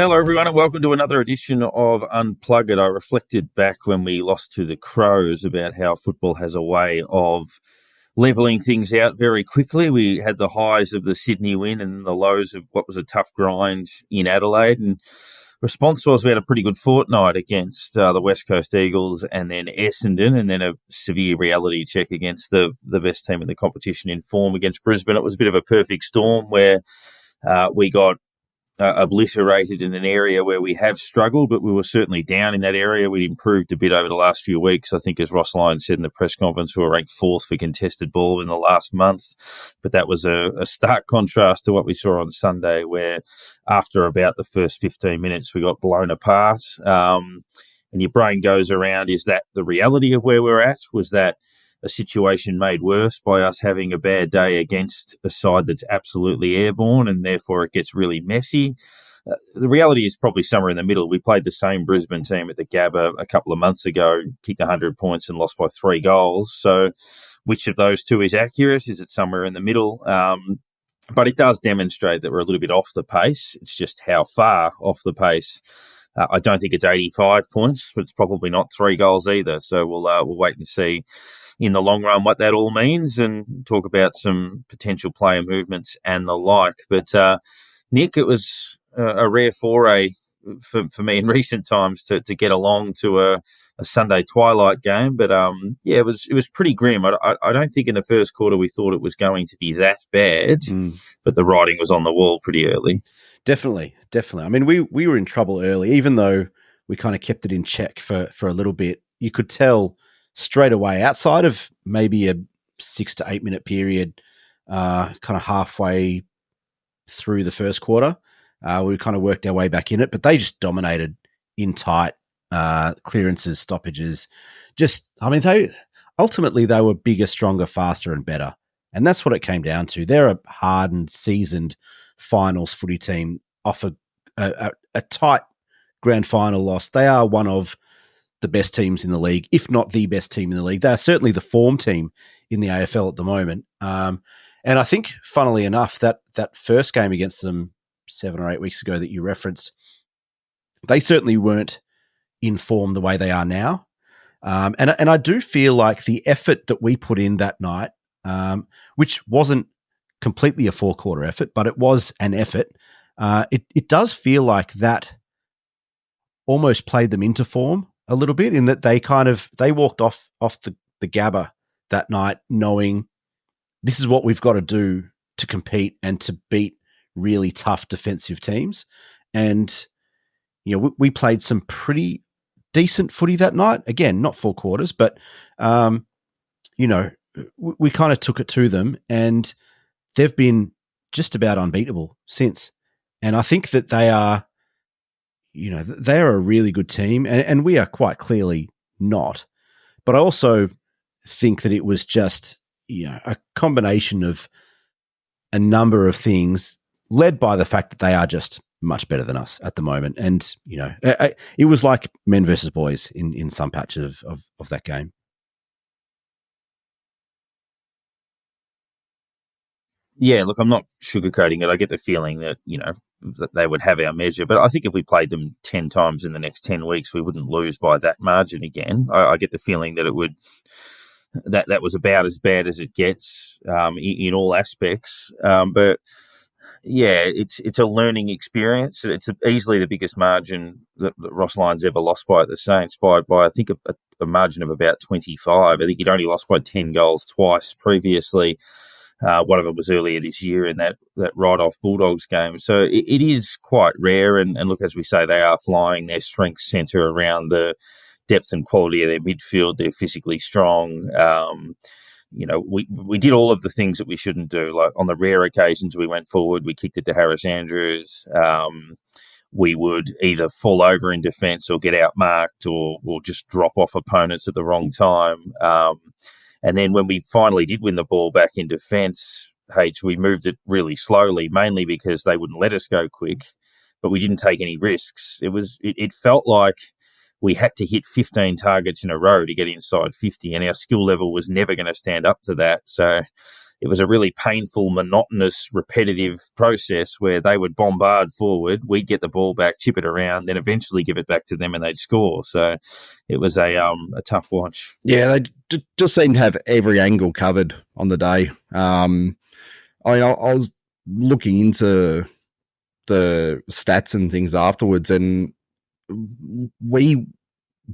Hello, everyone, and welcome to another edition of Unplugged. I reflected back when we lost to the Crows about how football has a way of levelling things out very quickly. We had the highs of the Sydney win and the lows of what was a tough grind in Adelaide. And response was we had a pretty good fortnight against the West Coast Eagles and then Essendon, and then a severe reality check against the best team in the competition in form against Brisbane. It was a bit of a perfect storm where we got obliterated in an area where we have struggled, but we were certainly down in that area. We'd improved a bit over the last few weeks. I think, as Ross Lyon said in the press conference, we were ranked fourth for contested ball in the last month. But that was a stark contrast to what we saw on Sunday, where after about the first 15 minutes, we got blown apart. And your brain goes around, is that the reality of where we're at? Was that a situation made worse by us having a bad day against a side that's absolutely airborne, and therefore it gets really messy? The reality is probably somewhere in the middle. We played the same Brisbane team at the Gabba a couple of months ago, kicked 100 points and lost by 3 goals. So which of those two is accurate? Is it somewhere in the middle? But it does demonstrate that we're a little bit off the pace. It's just how far off the pace. I don't think it's 85 points, but it's probably not 3 goals either. So we'll wait and see in the long run what that all means and talk about some potential player movements and the like. But Nick, it was a rare foray for me in recent times to get along to a Sunday twilight game. But it was pretty grim. I don't think in the first quarter we thought it was going to be that bad, but the writing was on the wall pretty early. Definitely. I mean, we were in trouble early, even though we kind of kept it in check for a little bit. You could tell straight away, outside of maybe a 6 to 8 minute period, kind of halfway through the first quarter, we kind of worked our way back in it, but they just dominated in tight clearances, stoppages. They were bigger, stronger, faster, and better. And that's what it came down to. They're a hardened, seasoned finals footy team off a tight grand final loss. They are one of the best teams in the league, if not the best team in the league. They are certainly the form team in the AFL at the moment. And I think, funnily enough, that first game against them 7 or 8 weeks ago that you referenced, they certainly weren't in form the way they are now. And I do feel like the effort that we put in that night, which wasn't completely a 4-quarter effort, but it was an effort. It does feel like that almost played them into form a little bit, in that they walked off the Gabba that night knowing this is what we've got to do to compete and to beat really tough defensive teams. And we played some pretty decent footy that night. Again, not 4 quarters, but we kind of took it to them, and they've been just about unbeatable since. And I think that they are a really good team, and we are quite clearly not. But I also think that it was just, a combination of a number of things led by the fact that they are just much better than us at the moment. And, it was like men versus boys in some patches of that game. Yeah, look, I'm not sugarcoating it. I get the feeling that, that they would have our measure. But I think if we played them 10 times in the next 10 weeks, we wouldn't lose by that margin again. I get the feeling that that was about as bad as it gets in all aspects. But yeah, it's a learning experience. It's easily the biggest margin that Ross Lyon's ever lost by at the Saints, by I think a margin of about 25. I think he'd only lost by 10 goals twice previously. One of them was earlier this year in that right-off Bulldogs game. So it is quite rare. And look, as we say, they are flying. Their strengths centre around the depth and quality of their midfield. They're physically strong. We did all of the things that we shouldn't do. Like on the rare occasions we went forward, we kicked it to Harris Andrews. We would either fall over in defence or get outmarked or just drop off opponents at the wrong time. And then when we finally did win the ball back in defence, we moved it really slowly, mainly because they wouldn't let us go quick, but we didn't take any risks. It felt like we had to hit 15 targets in a row to get inside 50, and our skill level was never going to stand up to that. So it was a really painful, monotonous, repetitive process where they would bombard forward, we'd get the ball back, chip it around, then eventually give it back to them and they'd score. So it was a tough watch. Yeah, they just seemed to have every angle covered on the day. I mean, I was looking into the stats and things afterwards, and we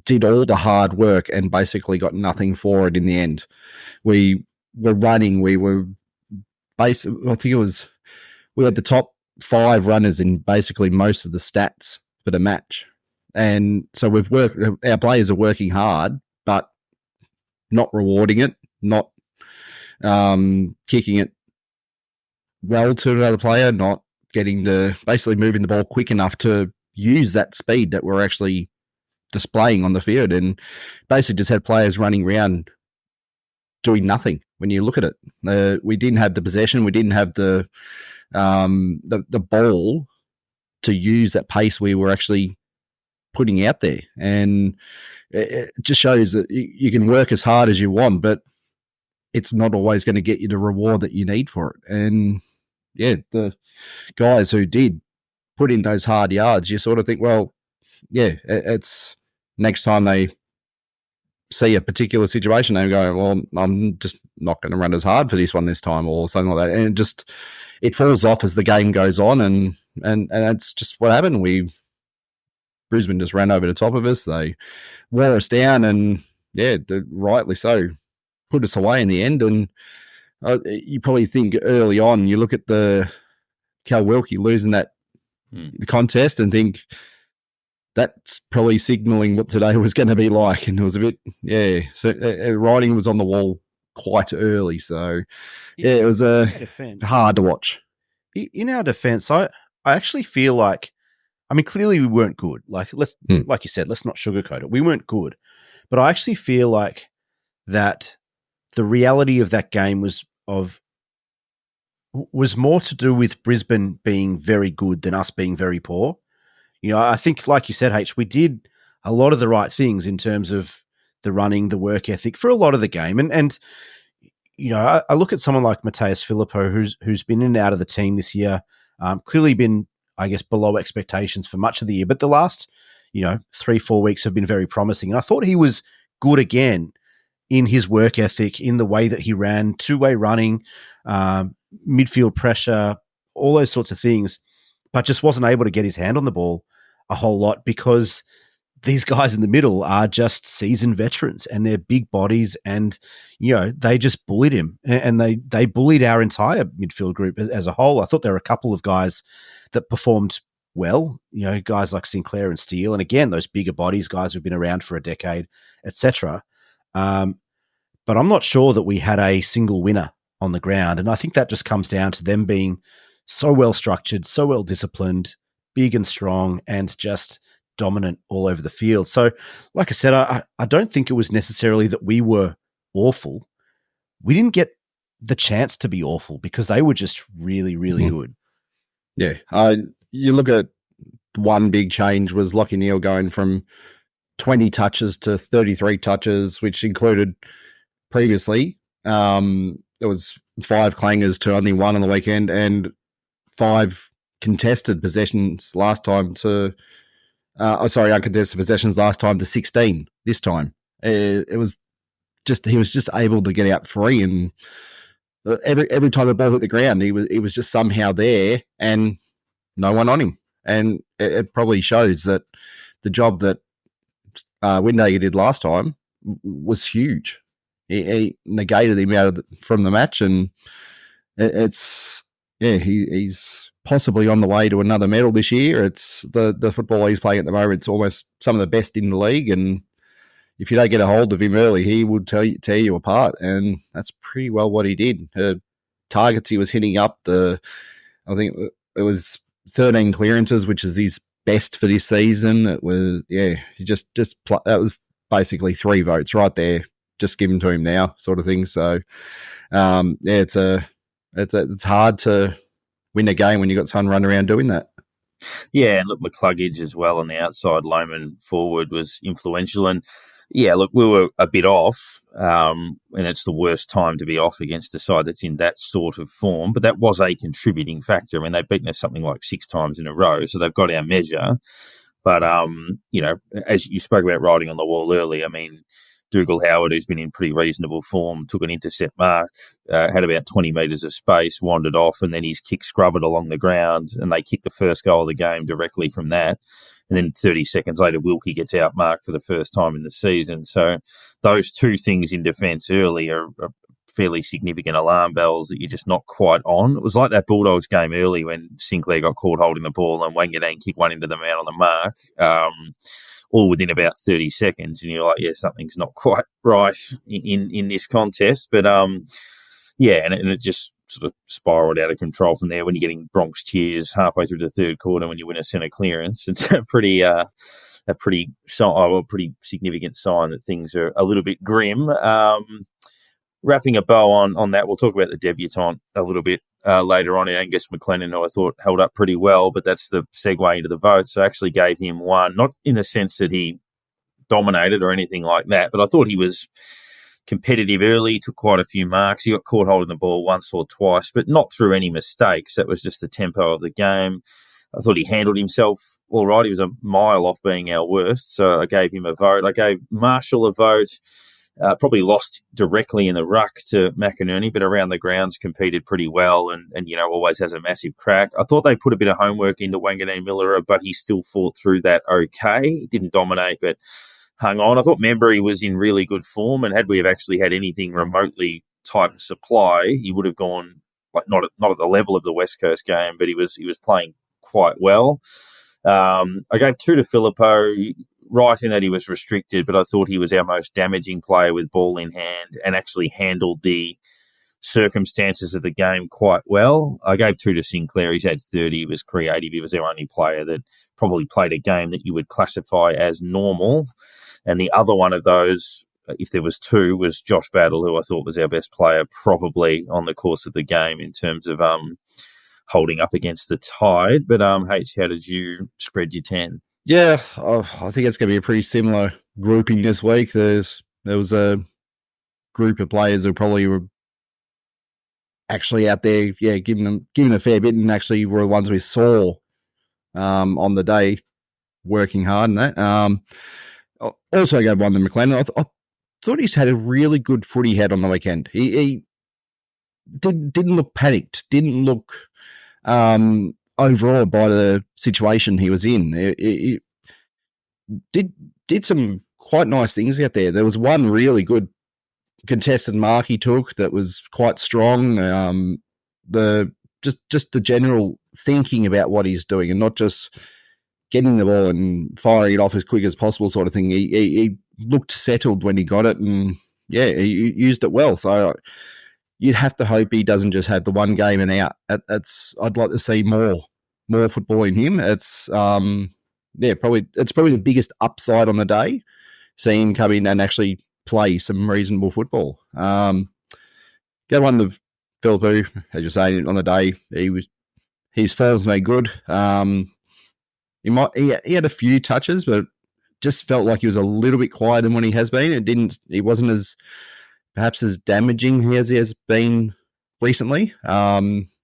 did all the hard work and basically got nothing for it in the end. We were running. We were I think it was, we had the top 5 runners in basically most of the stats for the match. And so our players are working hard, but not rewarding it, not kicking it well to another player, not basically moving the ball quick enough to use that speed that we're actually displaying on the field, and basically just had players running around doing nothing. When you look at it, we didn't have the possession, we didn't have the ball to use that pace we were actually putting out there, and it just shows that you can work as hard as you want, but it's not always going to get you the reward that you need for it. And yeah, the guys who did put in those hard yards, you sort of think, well, yeah, it's next time they see a particular situation, they go, well, I'm just not going to run as hard for this one this time, or something like that. And it falls off as the game goes on, and that's just what happened. Brisbane just ran over the top of us. They wore us down, and yeah, rightly so, put us away in the end. And you probably think early on, you look at the Cal Wilkie losing that contest and think that's probably signalling what today was going to be like. And it was a bit, so writing was on the wall quite early. So yeah, it was hard to watch. In our defense, I actually feel like, I mean, clearly we weren't good. Like like you said, let's not sugarcoat it. We weren't good, but I actually feel like that the reality of that game was more to do with Brisbane being very good than us being very poor. You know, I think, like you said, H, we did a lot of the right things in terms of the running, the work ethic for a lot of the game. And you know, I look at someone like Mateus Filippo, who's been in and out of the team this year, clearly been, I guess, below expectations for much of the year. But the last, 3-4 weeks have been very promising. And I thought he was good again in his work ethic, in the way that he ran, two-way running, midfield pressure, all those sorts of things, but just wasn't able to get his hand on the ball a whole lot because these guys in the middle are just seasoned veterans and they're big bodies, and they just bullied him, and they bullied our entire midfield group as a whole. I thought there were a couple of guys that performed well, guys like Sinclair and Steele, and again those bigger bodies, guys who've been around for a decade, etc. But I'm not sure that we had a single winner on the ground, and I think that just comes down to them being so well structured, so well disciplined, big and strong, and just dominant all over the field. So, like I said, I don't think it was necessarily that we were awful. We didn't get the chance to be awful because they were just really, really good. Yeah. You look at one big change was Lachie Neale going from 20 touches to 33 touches, which included previously it was 5 clangers to only 1 on the weekend, and 5 contested possessions last time to uncontested possessions last time to 16 this time. It was just, he was just able to get out free, and every time the ball hit the ground, he was just somehow there and no one on him. And it probably shows that the job that Windager did last time was huge. He negated him out from the match, and he's possibly on the way to another medal this year. It's the football he's playing at the moment. It's almost some of the best in the league, and if you don't get a hold of him early, he would tear you apart. And that's pretty well what he did. Targets he was hitting up. I think it was 13 clearances, which is his best for this season. It was that was basically 3 votes right there. Just give them to him now, sort of thing. So it's hard to win a game when you got someone running around doing that. Yeah, and look, McCluggage as well on the outside, Lohman forward was influential. And yeah, look, we were a bit off, and it's the worst time to be off against a side that's in that sort of form. But that was a contributing factor. I mean, they've beaten us something like 6 times in a row, so they've got our measure. But, as you spoke about writing on the wall early, I mean, Dougal Howard, who's been in pretty reasonable form, took an intercept mark, had about 20 metres of space, wandered off, and then his kick scrubbered along the ground, and they kicked the first goal of the game directly from that. And then 30 seconds later, Wilkie gets outmarked for the first time in the season. So those two things in defence early are fairly significant alarm bells that you're just not quite on. It was like that Bulldogs game early when Sinclair got caught holding the ball and Wanganeen kicked one into the man on the mark, all within about 30 seconds. And you're like, yeah, something's not quite right in this contest. But, and it just sort of spiralled out of control from there when you're getting Bronx cheers halfway through the third quarter when you win a centre clearance. It's a pretty significant sign that things are a little bit grim. Wrapping a bow on that, we'll talk about the debutant a little bit later on. Angus McLennan, who I thought held up pretty well, but that's the segue into the vote. So I actually gave him 1, not in the sense that he dominated or anything like that, but I thought he was competitive early, took quite a few marks. He got caught holding the ball once or twice, but not through any mistakes. That was just the tempo of the game. I thought he handled himself all right. He was a mile off being our worst, so I gave him a vote. I gave Marshall a vote. Probably lost directly in the ruck to McInerney, but around the grounds competed pretty well and always has a massive crack. I thought they put a bit of homework into Wanganeen Miller, but he still fought through that okay. He didn't dominate, but hung on. I thought Membury was in really good form, and had we have actually had anything remotely type supply, he would have gone not at the level of the West Coast game, but he was playing quite well. I gave 2 to Filippo. Right in that he was restricted, but I thought he was our most damaging player with ball in hand and actually handled the circumstances of the game quite well. I gave 2 to Sinclair. He's had 30. He was creative. He was our only player that probably played a game that you would classify as normal. And the other one of those, if there was 2, was Josh Battle, who I thought was our best player probably on the course of the game in terms of holding up against the Tide. But H, how did you spread your 10? Yeah, I think it's going to be a pretty similar grouping this week. There was a group of players who probably were actually out there, giving a fair bit, and actually were the ones we saw on the day working hard in that. Also, I gave 1 to McLennan. I thought he's had a really good footy head on the weekend. He didn't look panicked, didn't look overall by the situation he was in. It did some quite nice things out there. There was one really good contested mark he took that was quite strong. Just the general thinking about what he's doing and not just getting the ball and firing it off as quick as possible sort of thing. He looked settled when he got it, and he used it well. So you'd have to hope he doesn't just have the one game and out. I'd like to see more football in him. It's probably the biggest upside on the day, seeing him come in and actually play some reasonable football. Go 1 to Philippo, as you're saying, on the day. His form's made good. He had a few touches, but just felt like he was a little bit quieter than what he has been. He wasn't as perhaps as damaging as he has been recently.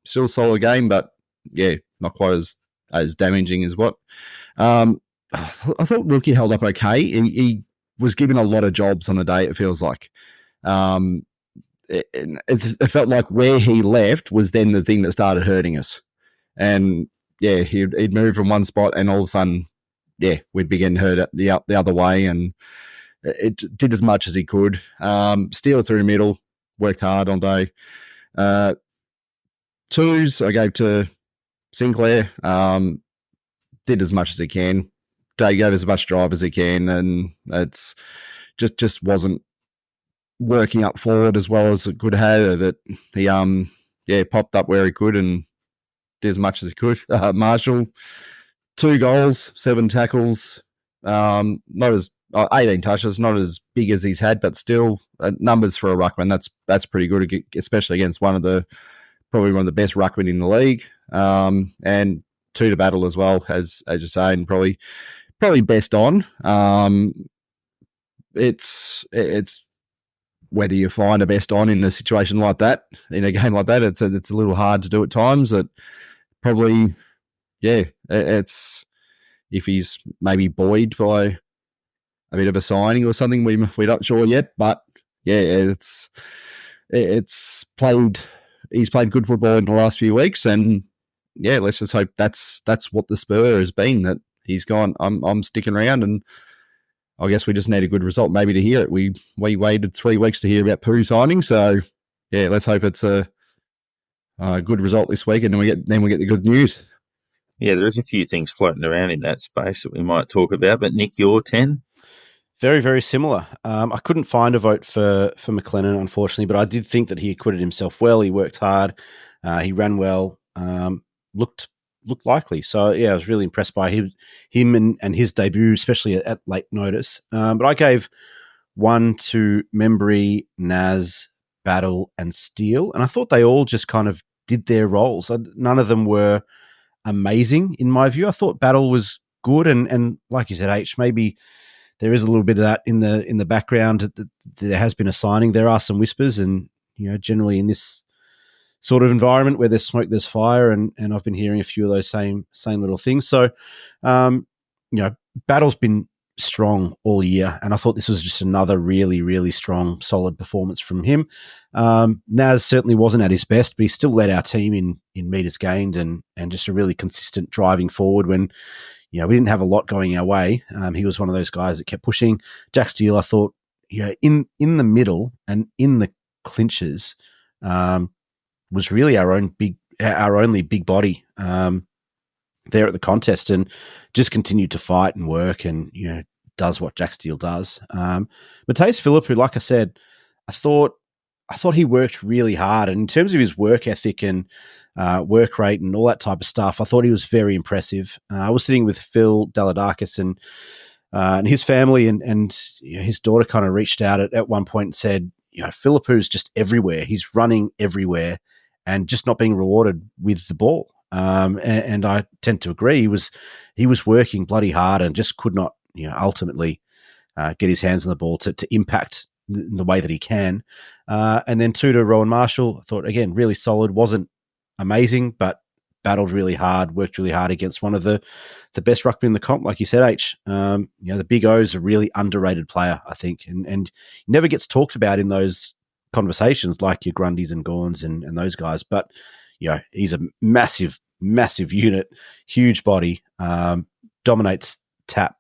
Still a solid game, but not quite as damaging as what. I thought Rookie held up okay. He was given a lot of jobs on the day, it feels like. It felt like where he left was then the thing that started hurting us. And he'd move from one spot and all of a sudden, we'd begin hurt the other way, and it did as much as he could. Steal it through the middle, worked hard all day. 2s I gave to Sinclair. Did as much as he can. Day gave as much drive as he can, and it's just wasn't working up forward as well as it could have. But he popped up where he could and did as much as he could. Marshall, 2 goals, 7 tackles, not as 18 touches, not as big as he's had, but still numbers for a ruckman. That's pretty good, especially against probably one of the best ruckmen in the league. And two to battle as well, as you're saying, probably best on. It's whether you find a best on in a situation like that, in a game like that, it's a little hard to do at times. That probably, it's if he's maybe buoyed by a bit of a signing or something, we're not sure yet. But it's played. He's played good football in the last few weeks, and let's just hope that's what the spur has been. That he's gone. I'm sticking around, and I guess we just need a good result maybe to hear it. We waited 3 weeks to hear about Pooh signing, so let's hope it's a good result this week, and then we get the good news. Yeah, there is a few things floating around in that space that we might talk about. But Nick, your 10? Very, very similar. I couldn't find a vote for McLennan, unfortunately, but I did think that he acquitted himself well. He worked hard. He ran well. Looked likely. So, I was really impressed by him and his debut, especially at late notice. But I gave 1 to Membry, Naz, Battle, and Steele. And I thought they all just kind of did their roles. None of them were amazing, in my view. I thought Battle was good. And like you said, H, maybe there is a little bit of that in the background. There has been a signing. There are some whispers. And, generally in this sort of environment where there's smoke, there's fire, and I've been hearing a few of those same little things. So, Battle's been strong all year, and I thought this was just another really, really strong, solid performance from him. Naz certainly wasn't at his best, but he still led our team in metres gained and just a really consistent driving forward when, we didn't have a lot going our way. He was one of those guys that kept pushing. Jack Steele, I thought, in the middle and in the clinches, was really our only big body there at the contest, and just continued to fight and work, and does what Jack Steele does. Mateus Phillip, who, like I said, I thought he worked really hard, and in terms of his work ethic and work rate and all that type of stuff, I thought he was very impressive. I was sitting with Phil Daladakis and his family, and his daughter kind of reached out at one point and said, Philippu's just everywhere. He's running everywhere and just not being rewarded with the ball. And I tend to agree. He was working bloody hard and just could not, ultimately get his hands on the ball to impact in the way that he can. And then 2 to Rowan Marshall. I thought, again, really solid. Wasn't amazing, but battled really hard, worked really hard against one of the best ruckmen in the comp, like you said, H. The Big O's a really underrated player, I think, and never gets talked about in those conversations like your Grundys and Gorns and those guys. But, he's a massive, massive unit, huge body, dominates tap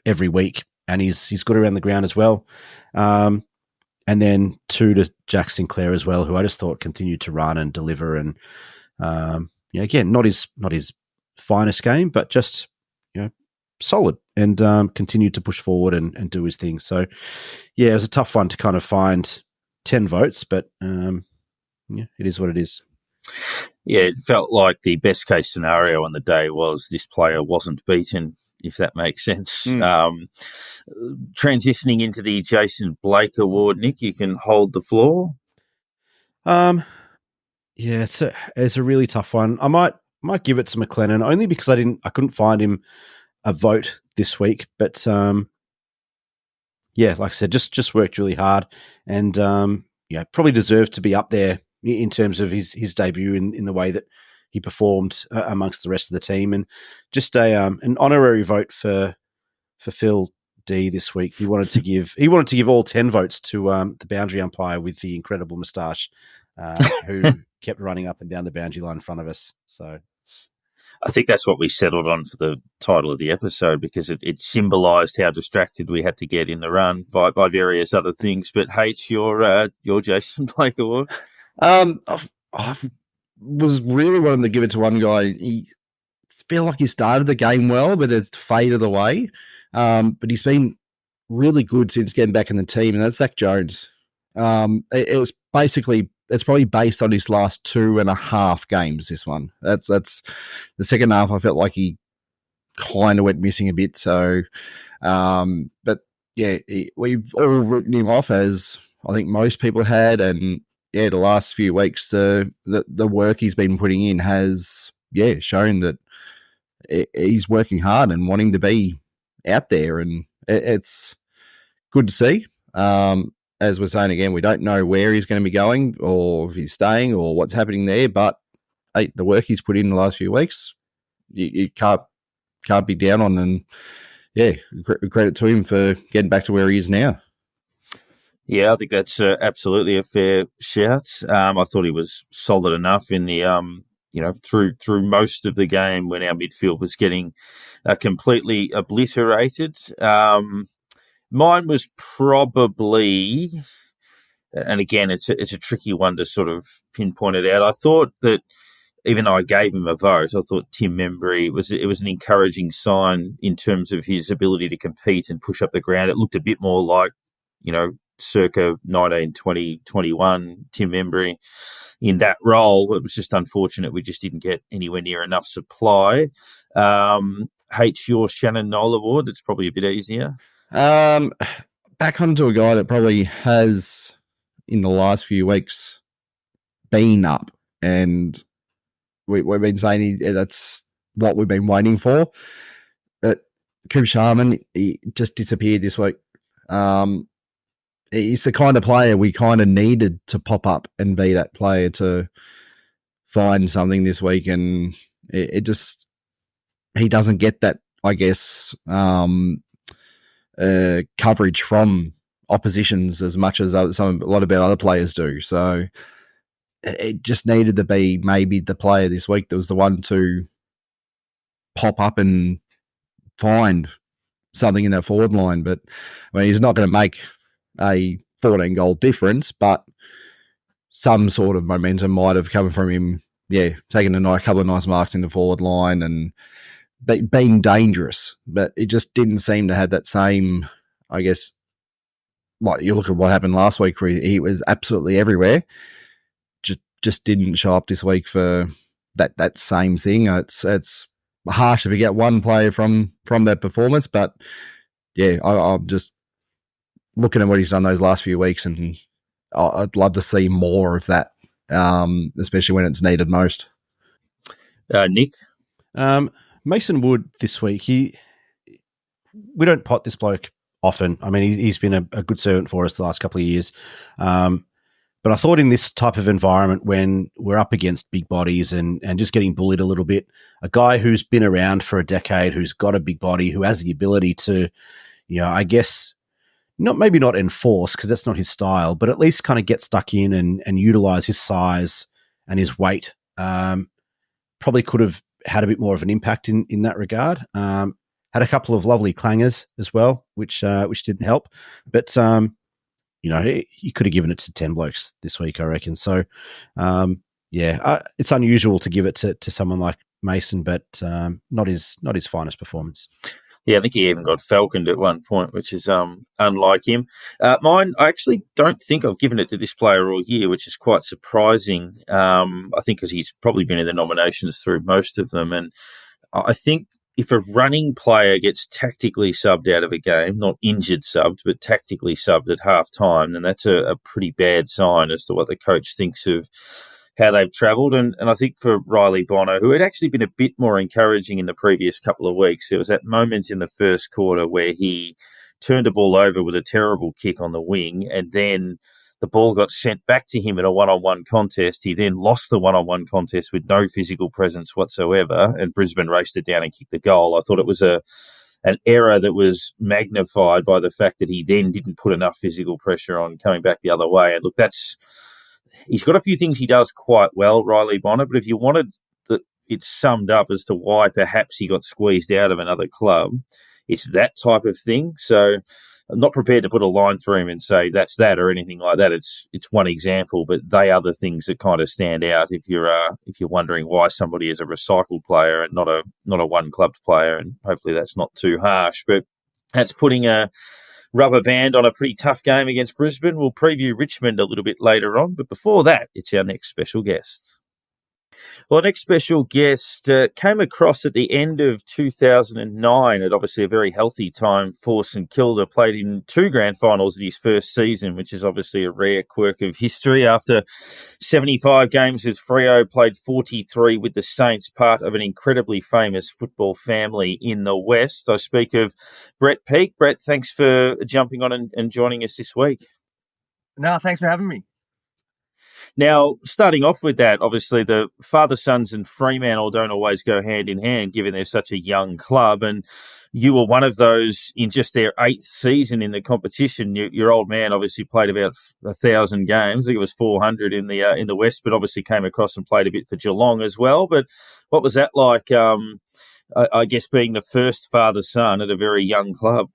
every week, and he's good around the ground as well. And then 2 to Jack Sinclair as well, who I just thought continued to run and deliver, and again, not his finest game, but just solid, and continued to push forward and do his thing. So it was a tough one to kind of find 10 votes, but it is what it is. Yeah, it felt like the best case scenario on the day was this player wasn't beaten, if that makes sense. Transitioning into the Jason Blake Award, Nick, you can hold the floor. It's a really tough one. I might give it to McLennan, only because I couldn't find him a vote this week. But like I said, just worked really hard, and probably deserved to be up there in terms of his debut in the way that he performed amongst the rest of the team, and just an honorary vote for Phil D this week. He wanted to give all 10 votes to the boundary umpire with the incredible moustache, who kept running up and down the boundary line in front of us. So I think that's what we settled on for the title of the episode, because it symbolised how distracted we had to get in the run by various other things. But H, your Jason Blake Award. I was really wanting to give it to one guy. He feel like he started the game well, but it's faded away. But he's been really good since getting back in the team, and that's Zach Jones. It was basically, it's probably based on his last 2.5 games, this one. That's the second half. I felt like he kind of went missing a bit. So, but we've all written him off, as I think most people had, and the last few weeks, the work he's been putting in has shown that he's working hard and wanting to be out there, and it's good to see. As we're saying again, we don't know where he's going to be going or if he's staying or what's happening there, but hey, the work he's put in the last few weeks, you can't be down on, and yeah, credit to him for getting back to where he is now. Yeah, I think that's absolutely a fair shout. I thought he was solid enough in the through most of the game when our midfield was getting completely obliterated. Mine was probably, and again, it's a tricky one to sort of pinpoint it out. I thought that, even though I gave him a vote, I thought Tim Membry was an encouraging sign in terms of his ability to compete and push up the ground. It looked a bit more like, circa 19, 20, 21 Tim Membry in that role. It was just unfortunate we just didn't get anywhere near enough supply. Your Shannon Knoll award, it's probably a bit easier. Back onto a guy that probably has, in the last few weeks, been up, and we've been saying that's what we've been waiting for. Cooper Sharman, he just disappeared this week. He's the kind of player we kind of needed to pop up and be that player to find something this week, and he doesn't get that, I guess, coverage from oppositions as much as a lot of our other players do. So it just needed to be maybe the player this week that was the one to pop up and find something in that forward line. But I mean, he's not going to make a 14-goal difference, but some sort of momentum might have come from him, taking a couple of nice marks in the forward line and being dangerous. But it just didn't seem to have that same, I guess, like you look at what happened last week where he was absolutely everywhere. Just didn't show up this week for that same thing. It's harsh if you get one player from that performance, but yeah, I'm just looking at what he's done those last few weeks, and I'd love to see more of that, especially when it's needed most. Nick? Mason Wood this week, we don't pot this bloke often. I mean, he's been a good servant for us the last couple of years. But I thought in this type of environment, when we're up against big bodies and just getting bullied a little bit, a guy who's been around for a decade, who's got a big body, who has the ability to, I guess, maybe not enforce, because that's not his style, but at least kind of get stuck in and utilize his size and his weight, probably could have had a bit more of an impact in that regard. Had a couple of lovely clangers as well, which didn't help. But he could have given it to 10 blokes this week, I reckon. So, it's unusual to give it to someone like Mason, but not his finest performance. Yeah, I think he even got falconed at one point, which is unlike him. Mine, I actually don't think I've given it to this player all year, which is quite surprising. I think because he's probably been in the nominations through most of them. And I think if a running player gets tactically subbed out of a game, not injured subbed, but tactically subbed at half-time, then that's a pretty bad sign as to what the coach thinks of how they've travelled. And I think for Riley Bonner, who had actually been a bit more encouraging in the previous couple of weeks, there was that moment in the first quarter where he turned a ball over with a terrible kick on the wing, and then the ball got sent back to him in a one-on-one contest. He then lost the one-on-one contest with no physical presence whatsoever, and Brisbane raced it down and kicked the goal. I thought it was an error that was magnified by the fact that he then didn't put enough physical pressure on coming back the other way. And look, he's got a few things he does quite well, Riley Bonner, but if you wanted it summed up as to why perhaps he got squeezed out of another club, it's that type of thing. So I'm not prepared to put a line through him and say that's that or anything like that. It's one example, but they are the things that kind of stand out if you're wondering why somebody is a recycled player and not a one-clubbed player, and hopefully that's not too harsh. But that's putting a rubber band on a pretty tough game against Brisbane. We'll preview Richmond a little bit later on, but before that, it's our next special guest. Well, our next special guest came across at the end of 2009 at obviously a very healthy time for St Kilda, played in 2 grand finals in his first season, which is obviously a rare quirk of history. After 75 games with Freo, played 43 with the Saints, part of an incredibly famous football family in the West. I speak of Brett Peake. Brett, thanks for jumping on and joining us this week. No, thanks for having me. Now, starting off with that, obviously the father-sons and Fremantle don't always go hand in hand, given they're such a young club. And you were one of those in just their 8th season in the competition. Your old man obviously played about 1,000 games. I think it was 400 in the West, but obviously came across and played a bit for Geelong as well. But what was that like? I guess being the first father-son at a very young club.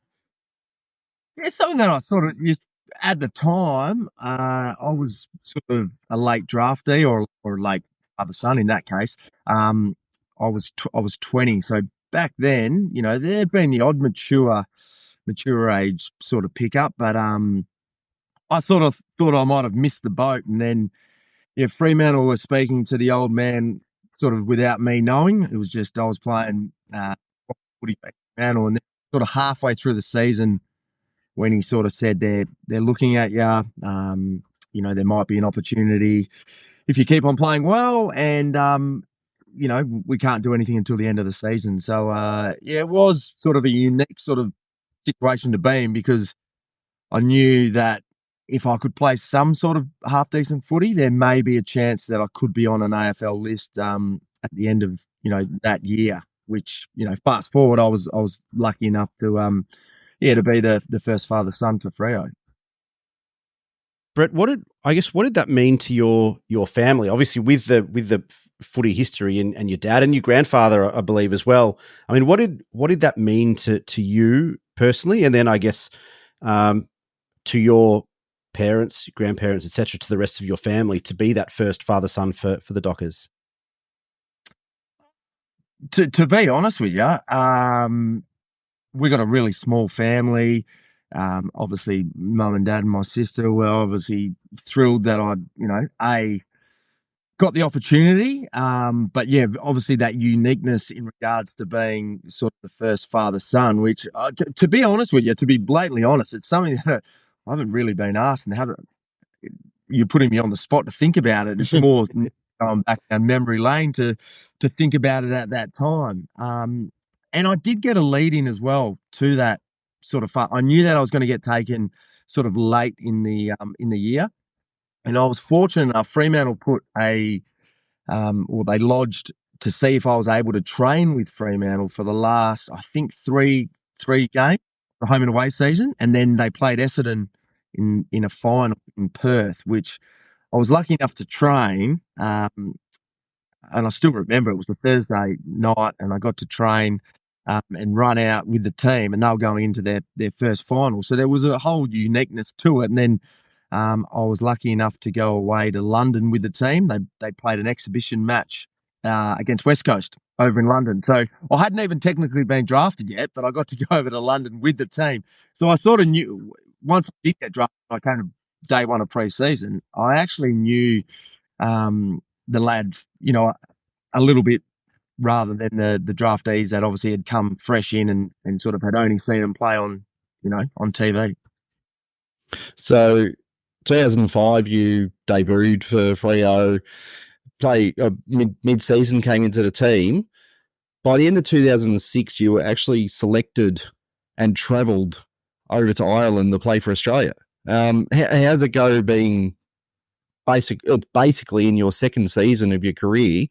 Yeah, something that I sort of used at the time. I was sort of a late draftee or late father son in that case. I was 20, so back then, there'd been the odd mature age sort of pickup, but I thought I might have missed the boat, and then Fremantle was speaking to the old man sort of without me knowing. It was just I was playing footy for Fremantle, and then sort of halfway through the season, when he sort of said they're looking at you, there might be an opportunity if you keep on playing well, and we can't do anything until the end of the season. So it was sort of a unique sort of situation to be in, because I knew that if I could play some sort of half decent footy, there may be a chance that I could be on an AFL list at the end of that year. Which fast forward, I was lucky enough to to be the first father-son for Freo. Brett, what did that mean to your family? Obviously, with the footy history and your dad and your grandfather, I believe, as well. I mean, what did that mean to you personally, and then I guess to your parents, grandparents, etc., to the rest of your family, to be that first father-son for the Dockers? To be honest with you, we got a really small family. Obviously, mum and dad and my sister were obviously thrilled that I got the opportunity. But yeah, obviously that uniqueness in regards to being sort of the first father-son, which to be honest with you, to be blatantly honest, it's something that I haven't really been asked, and you're putting me on the spot to think about it. It's more going back down memory lane to think about it at that time. And I did get a lead in as well to that sort of I knew that I was going to get taken sort of late in the year, and I was fortunate enough. Fremantle put they lodged to see if I was able to train with Fremantle for the last, I think, three games, the home and away season, and then they played Essendon in a final in Perth, which I was lucky enough to train. And I still remember it was a Thursday night, and I got to train and run out with the team, and they were going into their first final. So there was a whole uniqueness to it. And then I was lucky enough to go away to London with the team. They played an exhibition match against West Coast over in London. So I hadn't even technically been drafted yet, but I got to go over to London with the team. So I sort of knew, once I did get drafted, I came to day one of pre-season, I actually knew the lads, a little bit, rather than the draftees that obviously had come fresh in and sort of had only seen them play on TV. So 2005, you debuted for Freo, play mid-season, came into the team. By the end of 2006, you were actually selected and travelled over to Ireland to play for Australia. How did it go being basically in your second season of your career,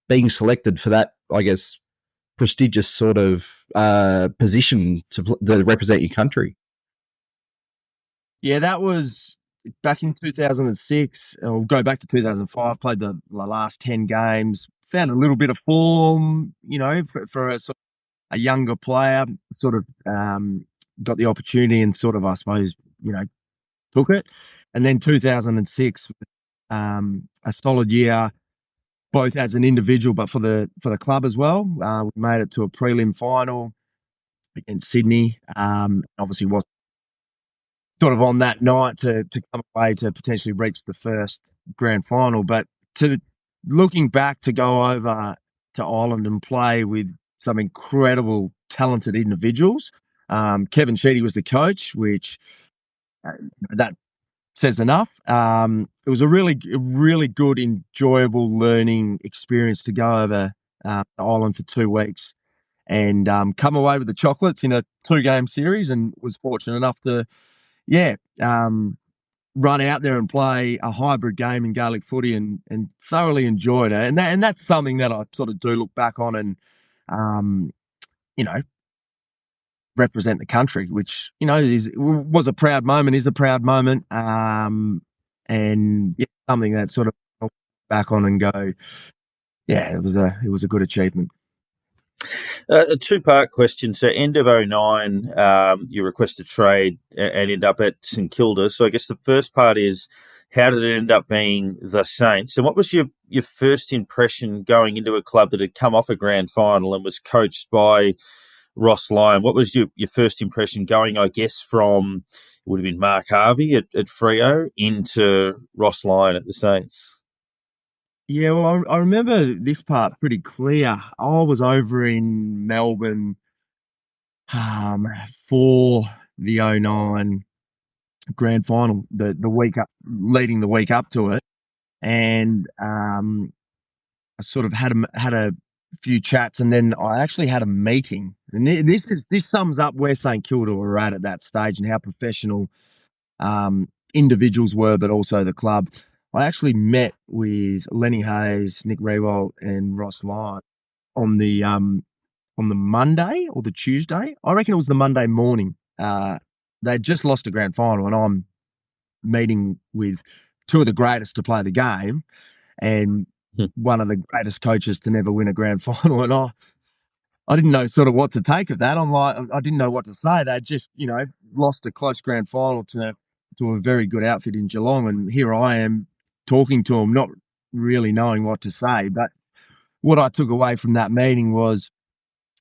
being selected for that, I guess, prestigious sort of position to represent your country? Yeah, that was back in 2006. I'll go back to 2005, played the last 10 games, found a little bit of form, for a sort of a younger player, sort of got the opportunity and sort of, I suppose, took it. And then 2006, a solid year, both as an individual, but for the club as well. We made it to a prelim final against Sydney. Obviously was sort of on that night to come away to potentially reach the first grand final. But to looking back to go over to Ireland and play with some incredible, talented individuals. Kevin Sheedy was the coach, which that says enough. It was a really good, enjoyable learning experience to go over to Ireland for 2 weeks and come away with the chocolates in a 2-game series, and was fortunate enough to, run out there and play a hybrid game in Gaelic footy and thoroughly enjoyed it. And that's something that I sort of do look back on and, you know, represent the country, which, you know, was a proud moment, is a proud moment. And something that sort of I'll look back on and go, yeah, it was a good achievement. A two-part question. So, end of 2009, you request a trade and end up at St Kilda. So, I guess the first part is, how did it end up being the Saints? And what was your first impression going into a club that had come off a grand final and was coached by Ross Lyon? What was your first impression going, I guess, from, it would have been Mark Harvey at Freo into Ross Lyon at the Saints? Yeah, well, I remember this part pretty clear. I was over in Melbourne for the 2009 grand final, the week up, leading the week up to it, and I sort of had a few chats, and then I actually had a meeting. And this sums up where St Kilda were at that stage and how professional individuals were, but also the club. I actually met with Lenny Hayes, Nick Riewoldt, and Ross Lyon on the Monday or the Tuesday. I reckon it was the Monday morning. They'd just lost a grand final, and I'm meeting with two of the greatest to play the game and one of the greatest coaches to never win a grand final. And I didn't know sort of what to take of that. I didn't know what to say. They'd just, you know, lost a close grand final to a very good outfit in Geelong. And here I am talking to them, not really knowing what to say. But what I took away from that meeting was,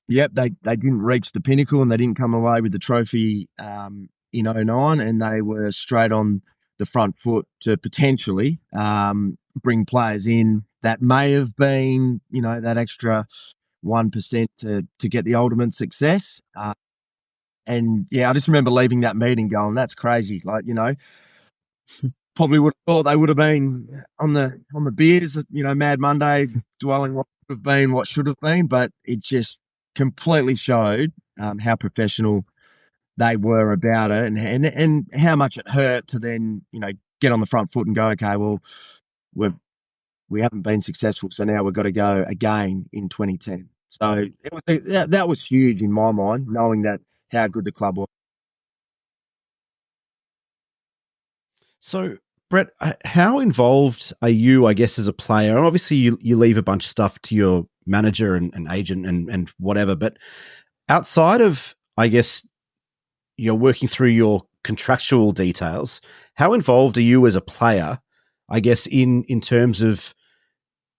yep, they didn't reach the pinnacle and they didn't come away with the trophy in 2009, and they were straight on the front foot to potentially bring players in that may have been, you know, that extra 1% to get the ultimate success. And yeah, I just remember leaving that meeting going, that's crazy. Like, you know, probably would have thought they would have been on the beers, you know, Mad Monday, dwelling what would have been, what should have been, but it just completely showed how professional they were about it, and how much it hurt to then, you know, get on the front foot and go, okay, well, we haven't been successful, so now we've got to go again in 2010. So that was huge in my mind, knowing that how good the club was. So, Brett, how involved are you, I guess, as a player? And obviously, you leave a bunch of stuff to your manager and agent and whatever, but outside of, I guess, you're working through your contractual details, how involved are you as a player, I guess, in terms of,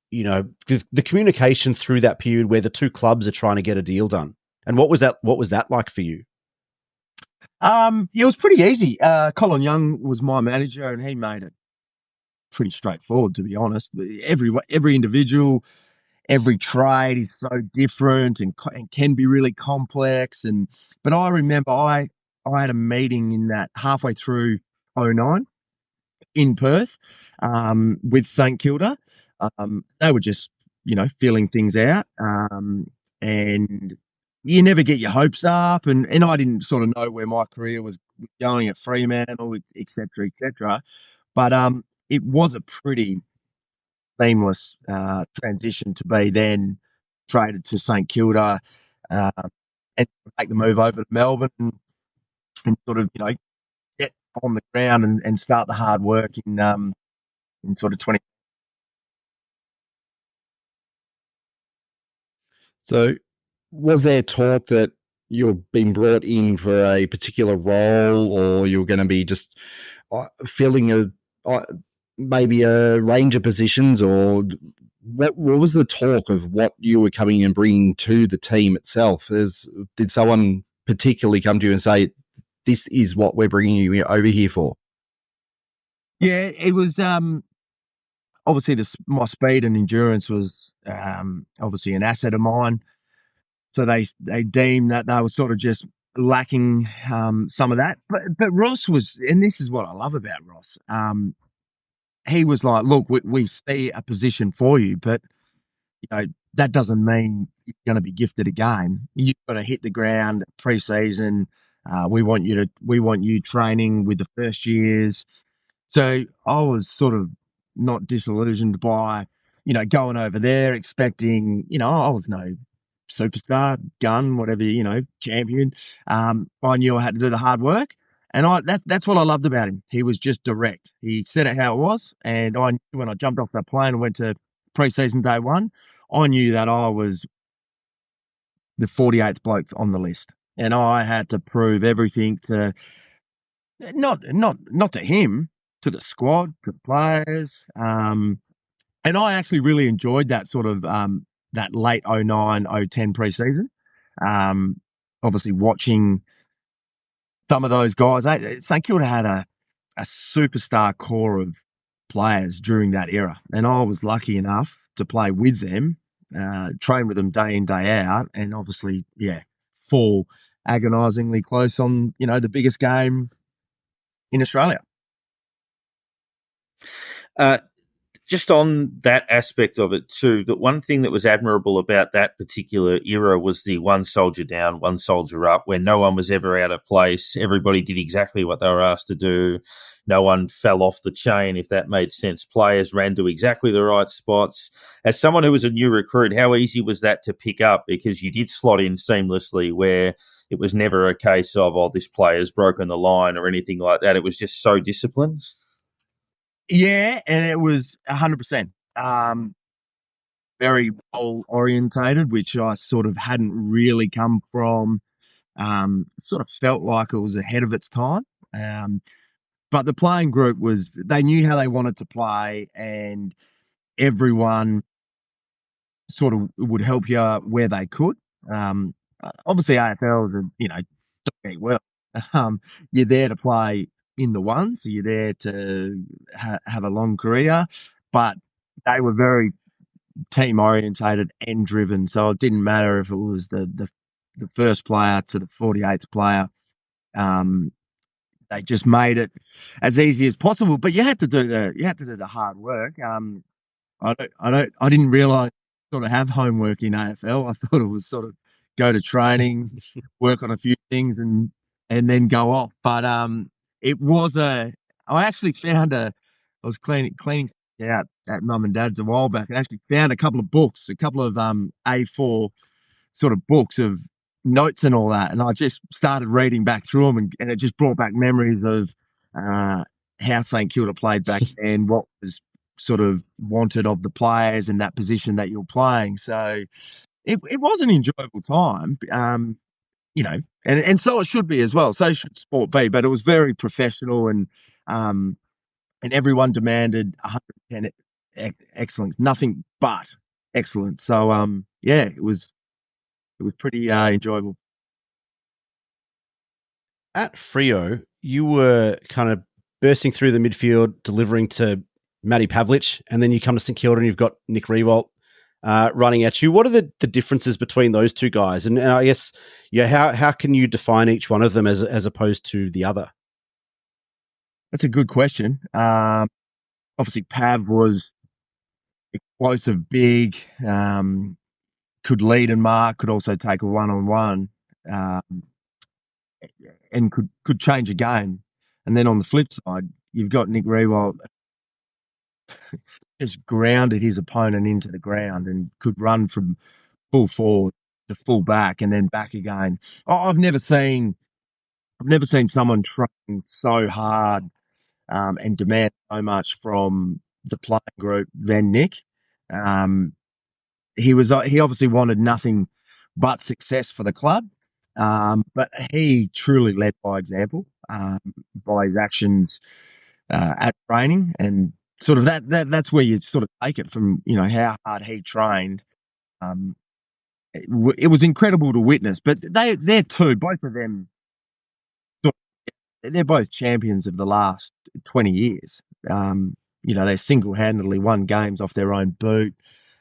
you know, the communication through that period where the two clubs are trying to get a deal done? And what was that like for you? It was pretty easy. Colin Young was my manager, and he made it pretty straightforward, to be honest. Every individual, every trade is so different and can be really complex. But I remember I had a meeting in that halfway through 2009 in Perth with St Kilda. They were just, you know, feeling things out, and you never get your hopes up. And I didn't sort of know where my career was going at Fremantle, et cetera, et cetera. But it was a pretty seamless transition to be then traded to St Kilda and make the move over to Melbourne and sort of, you know, get on the ground and start the hard work in sort of 20. So, was there talk that you're being brought in for a particular role, or you're going to be just filling maybe a range of positions, or what was the talk of what you were coming and bringing to the team itself? Did someone particularly come to you and say, this is what we're bringing you over here for? Yeah, it was obviously my speed and endurance was obviously an asset of mine. So they deemed that they were sort of just lacking some of that. But Ross was, and this is what I love about Ross. He was like, look, we see a position for you, but that doesn't mean you're going to be gifted a game. You've got to hit the ground pre-season. We want you training with the first years. So I was sort of not disillusioned by, going over there expecting, I was no superstar, gun, whatever, champion. I knew I had to do the hard work. And that's what I loved about him. He was just direct. He said it how it was. And I knew when I jumped off that plane and went to pre-season day one, I knew that I was the 48th bloke on the list. And I had to prove everything to not to him, to the squad, to the players. And I actually really enjoyed that sort of that late 09, 010 pre-season. Obviously watching some of those guys. St Kilda had a superstar core of players during that era. And I was lucky enough to play with them, train with them day in, day out, and obviously, fall agonisingly close on, the biggest game in Australia. Just on that aspect of it too, the one thing that was admirable about that particular era was the one soldier down, one soldier up, where no one was ever out of place. Everybody did exactly what they were asked to do. No one fell off the chain, if that made sense. Players ran to exactly the right spots. As someone who was a new recruit, how easy was that to pick up? Because you did slot in seamlessly, where it was never a case of, this player's broken the line or anything like that. It was just so disciplined. Yeah, and it was 100%. Very goal orientated, which I sort of hadn't really come from. Sort of felt like it was ahead of its time. But the playing group they knew how they wanted to play, and everyone sort of would help you where they could. Obviously, AFLs are, don't get well. You're there to play in the ones, so you're there to have a long career, but they were very team orientated and driven. So it didn't matter if it was the first player to the 48th player. They just made it as easy as possible. But you had to do the hard work. I didn't realise sort of have homework in AFL. I thought it was sort of go to training, work on a few things, and then go off. But it was I actually found I was cleaning out at mum and dad's a while back, and actually found a couple of books, a couple of A4 sort of books of notes and all that, and I just started reading back through them, and it just brought back memories of how St Kilda played back then, what was sort of wanted of the players in that position that you're playing. So it was an enjoyable time, and so it should be as well. So should sport be, but it was very professional, and everyone demanded 110 excellence, nothing but excellence. So it was pretty enjoyable. At Freo, you were kind of bursting through the midfield, delivering to Matty Pavlich, and then you come to St Kilda and you've got Nick Riewoldt running at you. What are the differences between those two guys? And I guess, how can you define each one of them as opposed to the other? That's a good question. Obviously, Pav was explosive, big, could lead and mark, could also take a one-on-one, and could change a game. And then on the flip side, you've got Nick Riewoldt just grounded his opponent into the ground and could run from full forward to full back and then back again. I've never seen someone train so hard and demand so much from the playing group than Nick. He obviously wanted nothing but success for the club, but he truly led by example, by his actions at training, and sort of that's where you sort of take it from, how hard he trained. It was incredible to witness, but they're both of them, they're both champions of the last 20 years. they single-handedly won games off their own boot.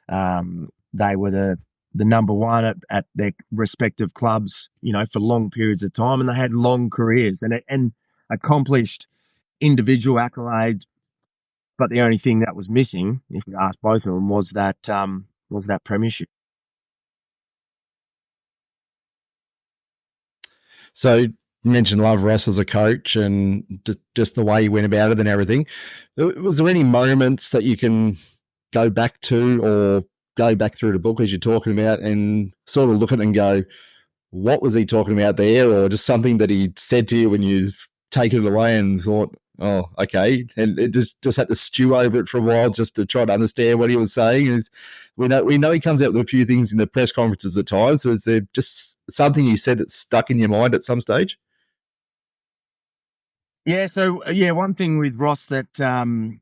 They were the number one at their respective clubs, for long periods of time, and they had long careers and accomplished individual accolades. But the only thing that was missing, if you ask both of them, was that premiership. So you mentioned love Ross as a coach and just the way he went about it and everything. Was there any moments that you can go back to or go back through the book as you're talking about and sort of look at it and go, what was he talking about there? Or just something that he said to you when you've taken it away and thought, oh, okay. And it just had to stew over it for a while just to try to understand what he was saying. We know he comes out with a few things in the press conferences at times. So is there just something you said that stuck in your mind at some stage? Yeah. So one thing with Ross that I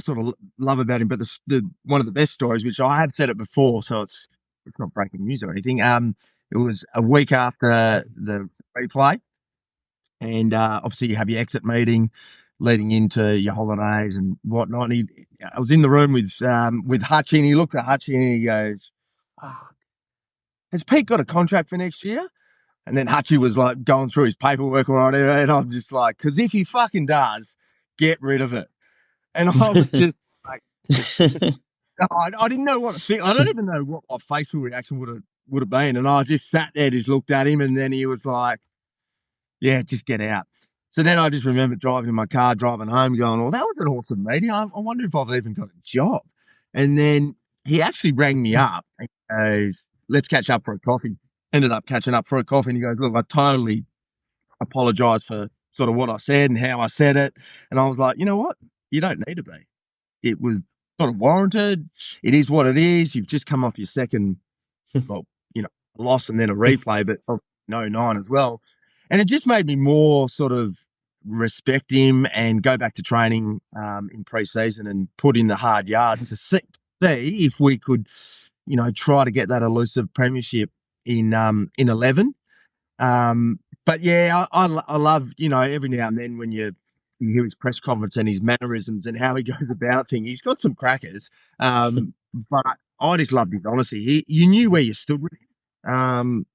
sort of love about him, but the one of the best stories, which I have said it before, so it's not breaking news or anything. It was a week after the replay, and obviously you have your exit meeting leading into your holidays and whatnot. And I was in the room with Hutchie, and he looked at Hutchie and he goes, "Has Peake got a contract for next year?" And then Hutchie was like going through his paperwork or whatever, and I'm just like, "Because if he fucking does, get rid of it." And I was just like, I didn't know what to think. I don't even know what my facial reaction would have been. And I just sat there, just looked at him, and then he was like, "Yeah, just get out." So then I just remember driving in my car, driving home, going, "Well, that was an awesome meeting. I wonder if I've even got a job." And then he actually rang me up and goes, "Let's catch up for a coffee." Ended up catching up for a coffee, and he goes, "Look, I totally apologise for sort of what I said and how I said it." And I was like, "You know what? You don't need to be. It was sort of warranted. It is what it is. You've just come off your second, loss and then a replay, but no 9 as well." And it just made me more sort of respect him and go back to training in pre-season and put in the hard yards to see if we could, try to get that elusive premiership in 11. But yeah, I love, every now and then when you hear his press conference and his mannerisms and how he goes about things. He's got some crackers, but I just loved his honesty. You knew where you stood with him.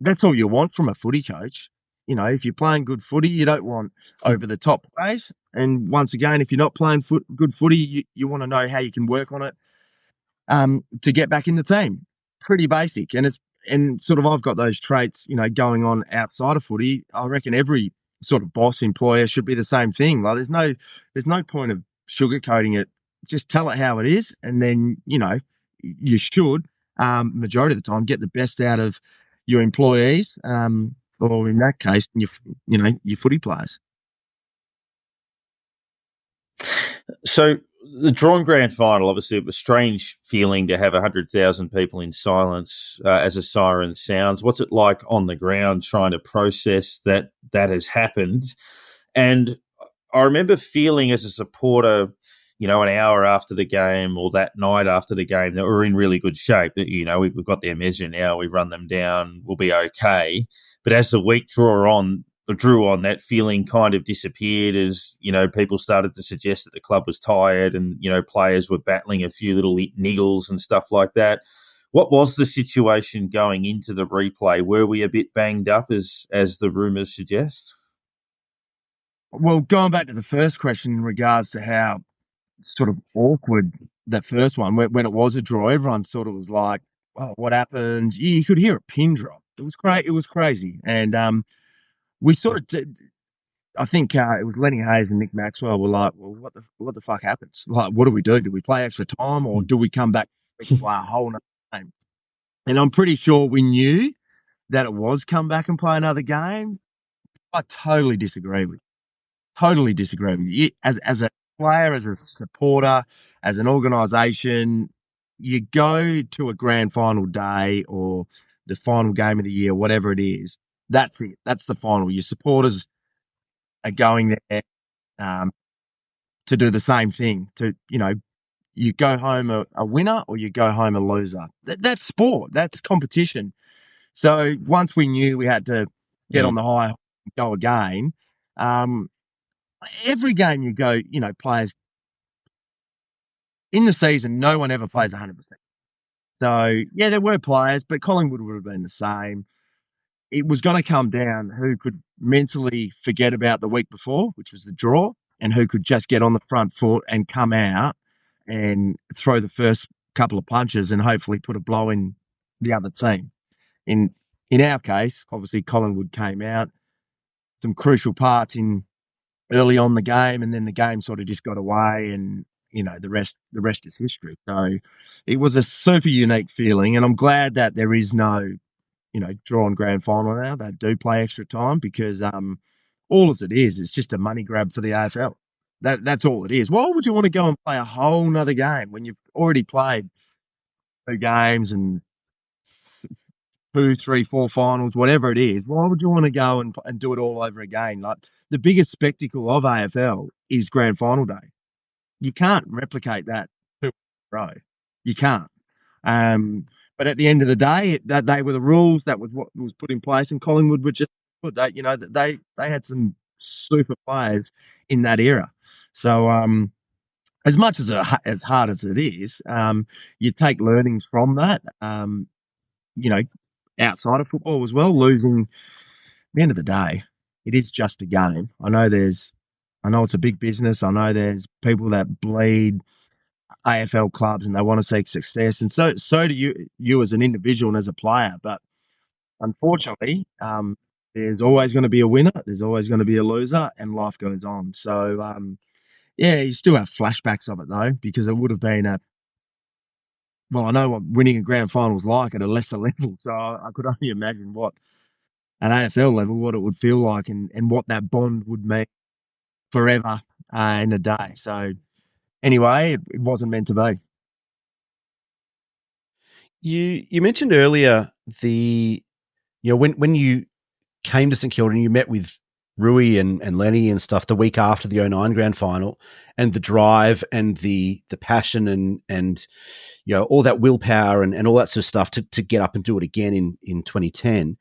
That's all you want from a footy coach. If you're playing good footy, you don't want over the top plays. And once again, if you're not playing good footy, you want to know how you can work on it to get back in the team. Pretty basic. And sort of I've got those traits, going on outside of footy. I reckon every sort of boss employer should be the same thing. Like there's no point of sugarcoating it. Just tell it how it is, and then you should majority of the time get the best out of your employees, or in that case, your footy players. So the drawn grand final, obviously, it was a strange feeling to have 100,000 people in silence as a siren sounds. What's it like on the ground trying to process that has happened? And I remember feeling as a supporter, an hour after the game or that night after the game that we're in really good shape, that, we've got their measure now, we've run them down, we'll be okay. But as the week drew on, that feeling kind of disappeared as, people started to suggest that the club was tired and, players were battling a few little niggles and stuff like that. What was the situation going into the replay? Were we a bit banged up as the rumours suggest? Well, going back to the first question in regards to how sort of awkward that first one, when it was a draw, everyone sort of was like, "Oh, what happened?" You could hear a pin drop. It was great. It was crazy. And we sort of did. I think it was Lenny Hayes and Nick Maxwell were like, "Well, what the fuck happens? Like, what do we do? Do we play extra time or do we come back and play a whole nother game?" And I'm pretty sure we knew that it was come back and play another game. I totally disagree with you. As a player, as a supporter, as an organisation, you go to a grand final day or the final game of the year, whatever it is. That's it. That's the final. Your supporters are going there to do the same thing. You go home a winner or you go home a loser. That's sport. That's competition. So once we knew we had to get on the high, go again. every game you go, players in the season, no one ever plays 100%. So, yeah, there were players, but Collingwood would have been the same. It was going to come down who could mentally forget about the week before, which was the draw, and who could just get on the front foot and come out and throw the first couple of punches and hopefully put a blow in the other team. In our case, obviously Collingwood came out, some crucial parts in early on the game, and then the game sort of just got away, and the rest is history. So it was a super unique feeling, and I'm glad that there is no drawn grand final now. They do play extra time because all as it is, it's just a money grab for the AFL. That's all it is. Why would you want to go and play a whole nother game when you've already played 2 games and 2, 3, 4 finals, whatever it is? Why would you want to go and do it all over again? Like, the biggest spectacle of AFL is grand final day. You can't replicate that 2 in a row. You can't. But at the end of the day, that they were the rules. That was what was put in place, and Collingwood were just good. They had some super players in that era. So as much as hard as it is, you take learnings from that. Outside of football as well, losing. At the end of the day, it is just a game. I know it's a big business. I know there's people that bleed AFL clubs and they want to seek success, and so do you as an individual and as a player. But unfortunately, there's always going to be a winner. There's always going to be a loser, and life goes on. So you still have flashbacks of it though, because it would have been I know what winning a grand final is like at a lesser level. So I could only imagine what at AFL level what it would feel like, and what that bond would mean forever in a day. So anyway, it wasn't meant to be. You mentioned earlier when you came to St Kilda and you met with Rui and Lenny and stuff the week after the 09 grand final, and the drive and the passion and all that willpower and all that sort of stuff to get up and do it again in 2010.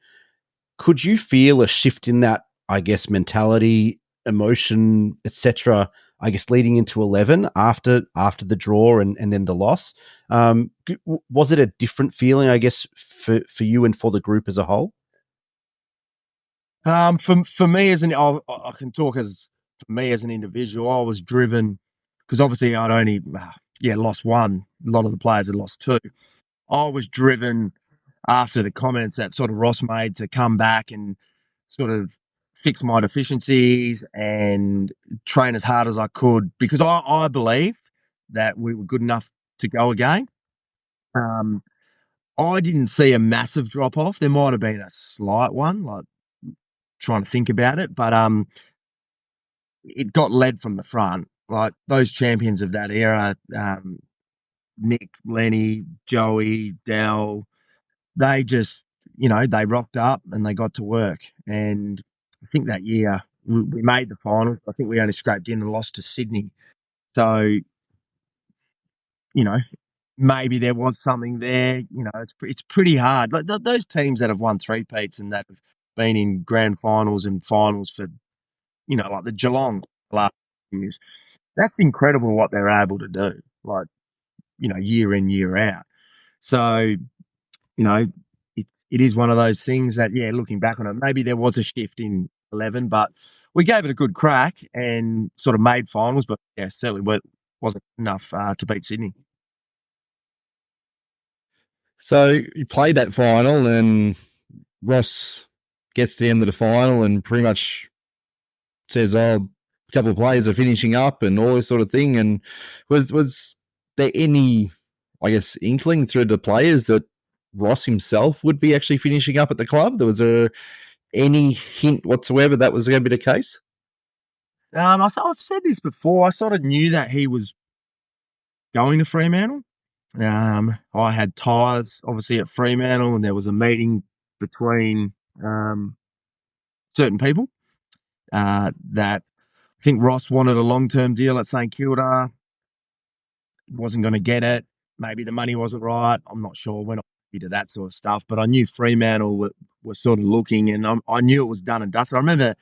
Could you feel a shift in that, I guess, mentality, emotion, etc., I guess, leading into 11 after the draw and then the loss? Was it a different feeling, I guess, for you and for the group as a whole? For me I can talk for me as an individual. I was driven because obviously I'd only lost 1. A lot of the players had lost 2. I was driven after the comments that sort of Ross made to come back and sort of fix my deficiencies and train as hard as I could, because I believed that we were good enough to go again. I didn't see a massive drop off. There might have been a slight one, like trying to think about it, but it got led from the front. Like those champions of that era, Nick, Lenny, Joey, Dell, they just, they rocked up and they got to work. And I think that year we made the finals. I think we only scraped in and lost to Sydney. So, maybe there was something there. It's pretty hard. Like those teams that have won 3-peats and that have been in grand finals and finals for, like the Geelong last years, that's incredible what they're able to do. Like, year in, year out. So, it is one of those things that, looking back on it, maybe there was a shift in 11, but we gave it a good crack and sort of made finals, but certainly wasn't enough to beat Sydney. So you played that final and Ross gets to the end of the final and pretty much says, a couple of players are finishing up and all this sort of thing. And was there any, I guess, inkling through the players that Ross himself would be actually finishing up at the club? Was there any hint whatsoever that was going to be the case? I've said this before. I sort of knew that he was going to Fremantle. I had ties, obviously, at Fremantle, and there was a meeting between certain people that I think Ross wanted a long-term deal at St Kilda, wasn't going to get it. Maybe the money wasn't right. I'm not sure. We're not into that sort of stuff, but I knew Fremantle were sort of looking, and I knew it was done and dusted. I remember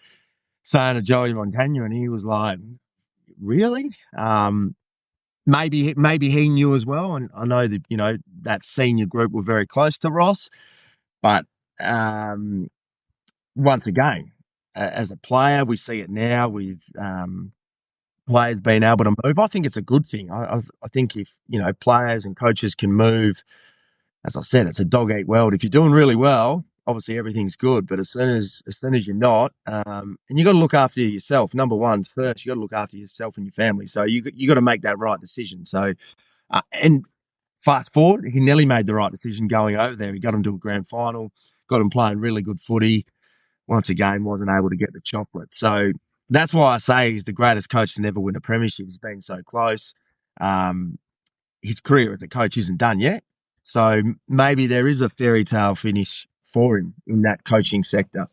saying to Joey Montagna, and he was like, really? Maybe he knew as well. And I know that, that senior group were very close to Ross. But once again, as a player, we see it now with players being able to move. I think it's a good thing. I think if, players and coaches can move, as I said, it's a dog-eat world. If you're doing really well, obviously everything's good. But as soon as you're not, and you got to look after yourself. Number one, first, you got to look after yourself and your family. So you got to make that right decision. So, and fast forward, he nearly made the right decision going over there. He got him to a grand final, got him playing really good footy. Once again, wasn't able to get the chocolate. So that's why I say he's the greatest coach to never win a premiership. He's been so close. His career as a coach isn't done yet. So maybe there is a fairy tale finish for him in that coaching sector.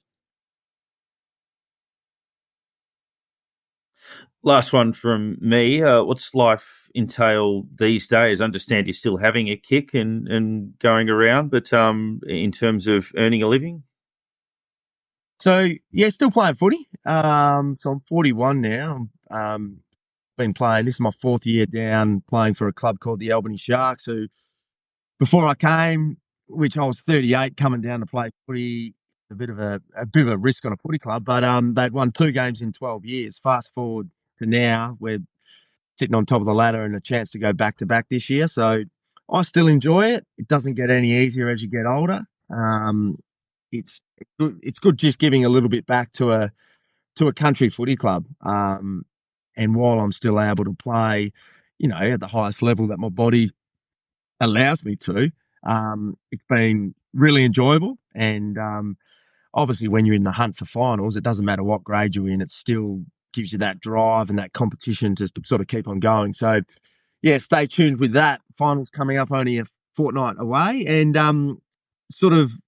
Last one from me. What's life entail these days? I understand you're still having a kick and going around, but in terms of earning a living? So, yeah, still playing footy. So I'm 41 now. Been playing. This is my fourth year down playing for a club called the Albany Sharks, who before I came, which I was 38, coming down to play footy, a bit of a risk on a footy club, but they'd won 2 games in 12 years. Fast forward to now, we're sitting on top of the ladder and a chance to go back to back this year. So I still enjoy it. It doesn't get any easier as you get older. It's good just giving a little bit back to a country footy club. And while I'm still able to play, at the highest level that my body allows me to, it's been really enjoyable. And obviously, when you're in the hunt for finals, it doesn't matter what grade you're in, it still gives you that drive and that competition to sort of keep on going. So, yeah, stay tuned with that. Finals coming up only a fortnight away. And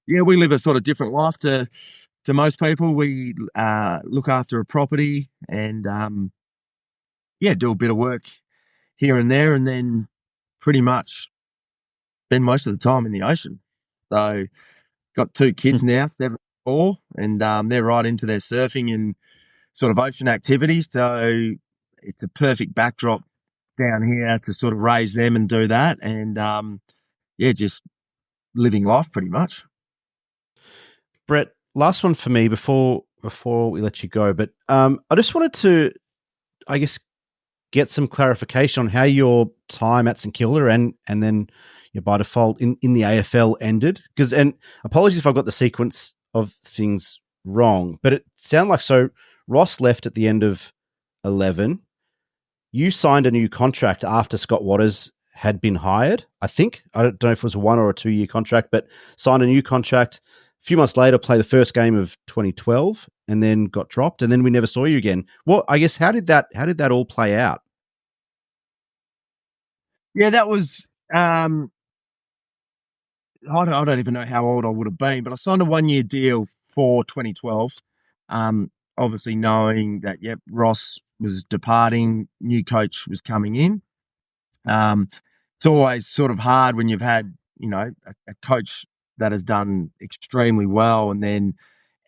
we live a sort of different life to most people. We look after a property and, do a bit of work here and there, and then pretty much spend most of the time in the ocean. So got 2 kids now, 7 and 4, and they're right into their surfing and sort of ocean activities. So it's a perfect backdrop down here to sort of raise them and do that. And, just living life pretty much. Brett, last one for me before we let you go. But I just wanted to, I guess, get some clarification on how your time at St Kilda and then by default in the AFL ended. And apologies if I got the sequence of things wrong, but it sounded like Ross left at the end of 11. You signed a new contract after Scott Waters had been hired, I think. I don't know if it was a 1 or a 2 year contract, but signed a new contract. A few months later, played the first game of 2012 and then got dropped, and then we never saw you again. Well, I guess how did that all play out? Yeah, that was I don't even know how old I would have been, but I signed a 1 year deal for 2012. Obviously knowing that Ross was departing, new coach was coming in. It's always sort of hard when you've had, a coach that has done extremely well and then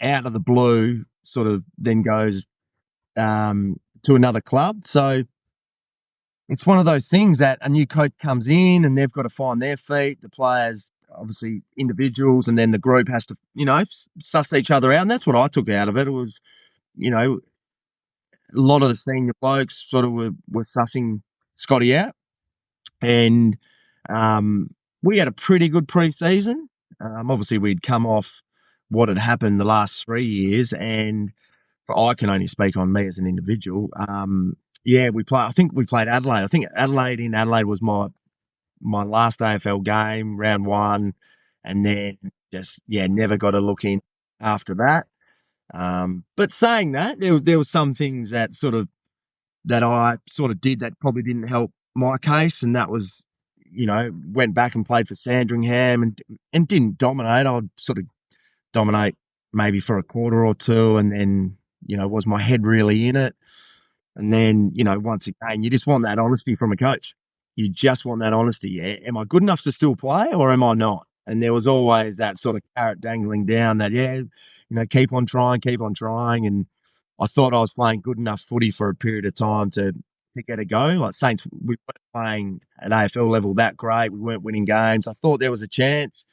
out of the blue sort of then goes to another club. So it's one of those things that a new coach comes in and they've got to find their feet. The players, obviously individuals, and then the group has to, suss each other out. And that's what I took out of it. It was, a lot of the senior blokes sort of were sussing Scotty out. And we had a pretty good pre-season. Obviously, we'd come off what had happened the last 3 years, and I can only speak on me as an individual. I think we played Adelaide. I think Adelaide was my last AFL game, round 1, and then just never got a look in after that. But saying that, there were some things that I sort of did that probably didn't help my case, and that was, went back and played for Sandringham and didn't dominate. I'd sort of dominate maybe for a quarter or two, and then, was my head really in it? And then, once again, you just want that honesty from a coach. You just want that honesty. Am I good enough to still play or am I not? And there was always that sort of carrot dangling down that, keep on trying. And I thought I was playing good enough footy for a period of time to get a go. Like Saints, we weren't playing at AFL level that great. We weren't winning games. I thought there was a chance.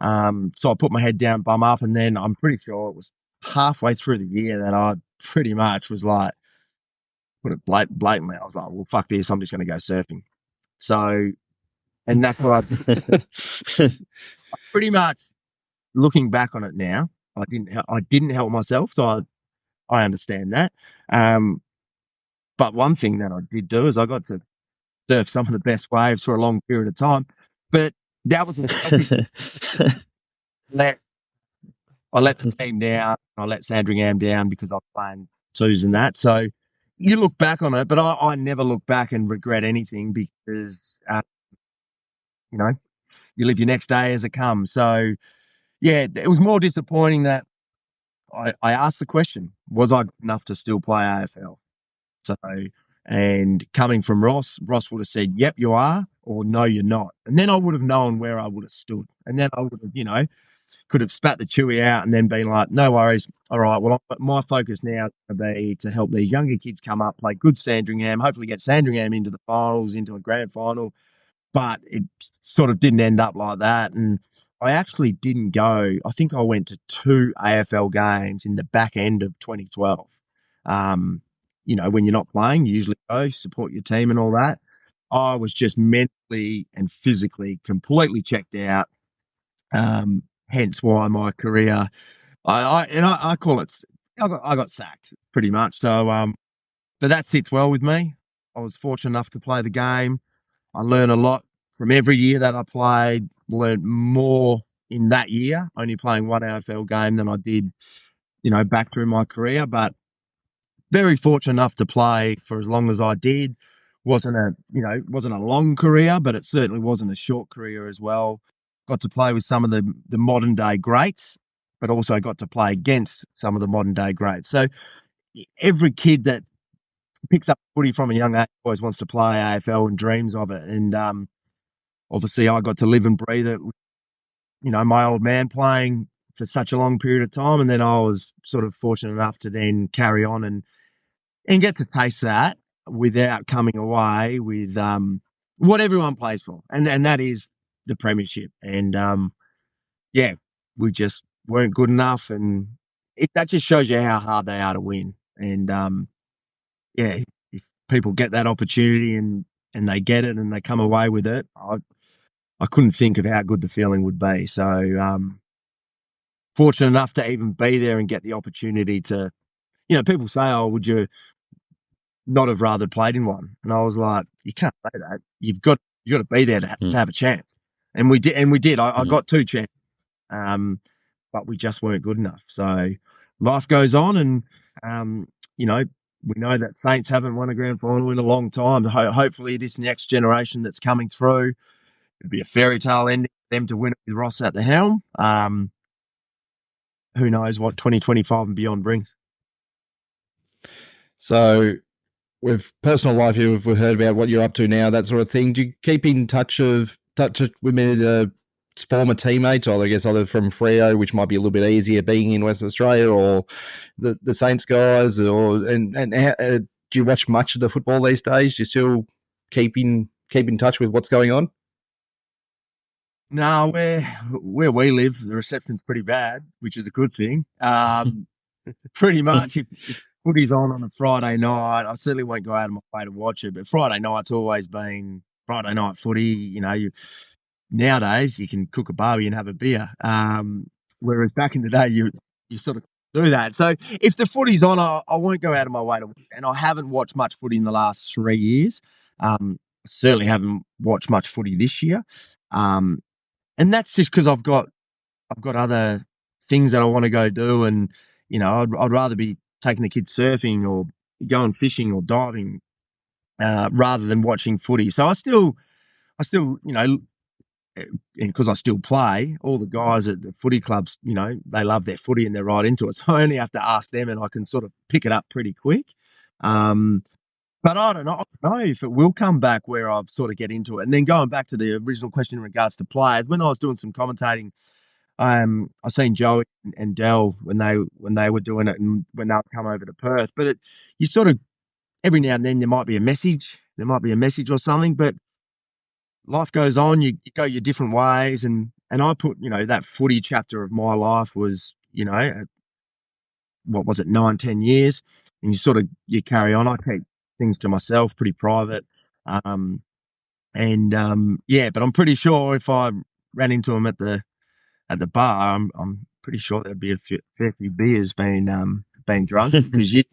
So I put my head down, bum up, and then I'm pretty sure it was halfway through the year that I pretty much was like, put it blatantly, I was like, well, fuck this, I'm just going to go surfing. So, and that's what I pretty much, looking back on it now, I didn't help myself, so I understand that. But one thing that I did do is I got to surf some of the best waves for a long period of time. But that was a selfish I let the team down. I let Sandringham down because I was playing twos and that. So you look back on it, but I never look back and regret anything because, you know, you live your next day as it comes. So, yeah, it was more disappointing that I asked the question, was I good enough to still play AFL? So, and coming from Ross would have said, yep, you are, or no, you're not. And then I would have known where I would have stood. And then I would have, could have spat the chewy out and then been like, no worries. All right, well, my focus now is going to be to help these younger kids come up, play good Sandringham, hopefully get Sandringham into the finals, into a grand final. But it sort of didn't end up like that. And I actually didn't go. I think I went to 2 AFL games in the back end of 2012. When you're not playing, you usually go support your team and all that. I was just mentally and physically completely checked out. Hence why my career, I call it, I got sacked pretty much. So, but that sits well with me. I was fortunate enough to play the game. I learned a lot from every year that I played, learned more in that year, only playing 1 AFL game than I did, back through my career. But very fortunate enough to play for as long as I did. Wasn't a long career, but it certainly wasn't a short career as well. Got to play with some of the modern day greats, but also got to play against some of the modern day greats. So every kid that picks up footy from a young age always wants to play AFL and dreams of it. And obviously I got to live and breathe it, my old man playing for such a long period of time. And then I was sort of fortunate enough to then carry on and get to taste that without coming away with what everyone plays for. And that is the premiership. And we just weren't good enough. And that just shows you how hard they are to win. And if people get that opportunity and they get it and they come away with it, I couldn't think of how good the feeling would be. So fortunate enough to even be there and get the opportunity to, people say, oh, would you not have rather played in one? And I was like, you can't say that. You've got to be there to have a chance. And we did. I got 2 chances, but we just weren't good enough. So life goes on, and we know that Saints haven't won a grand final in a long time. Hopefully, this next generation that's coming through, it'd be a fairy tale ending for them to win it with Ross at the helm. Who knows what 2025 and beyond brings. So, with personal life, we've heard about what you're up to now, that sort of thing. Do you keep in touch with many of the former teammates, or I guess either from Freo, which might be a little bit easier being in Western Australia, or the Saints guys, and do you watch much of the football these days? Do you still keep in touch with what's going on? No, where we live, the reception's pretty bad, which is a good thing. Pretty much, if footy's on a Friday night, I certainly won't go out of my way to watch it. But Friday night's always been Friday night footy. Nowadays you can cook a barbie and have a beer, whereas back in the day you sort of do that. So if the footy's on, I won't go out of my way to watch it. And I haven't watched much footy in the last 3 years. Certainly haven't watched much footy this year. And that's just because I've got other things that I want to go do, and I'd rather be taking the kids surfing or going fishing or diving rather than watching footy. So I still, and because I still play, all the guys at the footy clubs, they love their footy and they're right into it. So I only have to ask them, and I can sort of pick it up pretty quick. But I don't know if it will come back where I've sort of get into it. And then going back to the original question in regards to players, when I was doing some commentating I seen Joey and Dell when they were doing it and when they'll come over to Perth. But you sort of every now and then there might be a message or something. But life goes on. You go your different ways, and I put that footy chapter of my life was what was it 9-10 years, and you carry on. I keep things to myself, pretty private. But I'm pretty sure if I ran into him at the bar, I'm pretty sure there'd be a fair few beers being drunk because you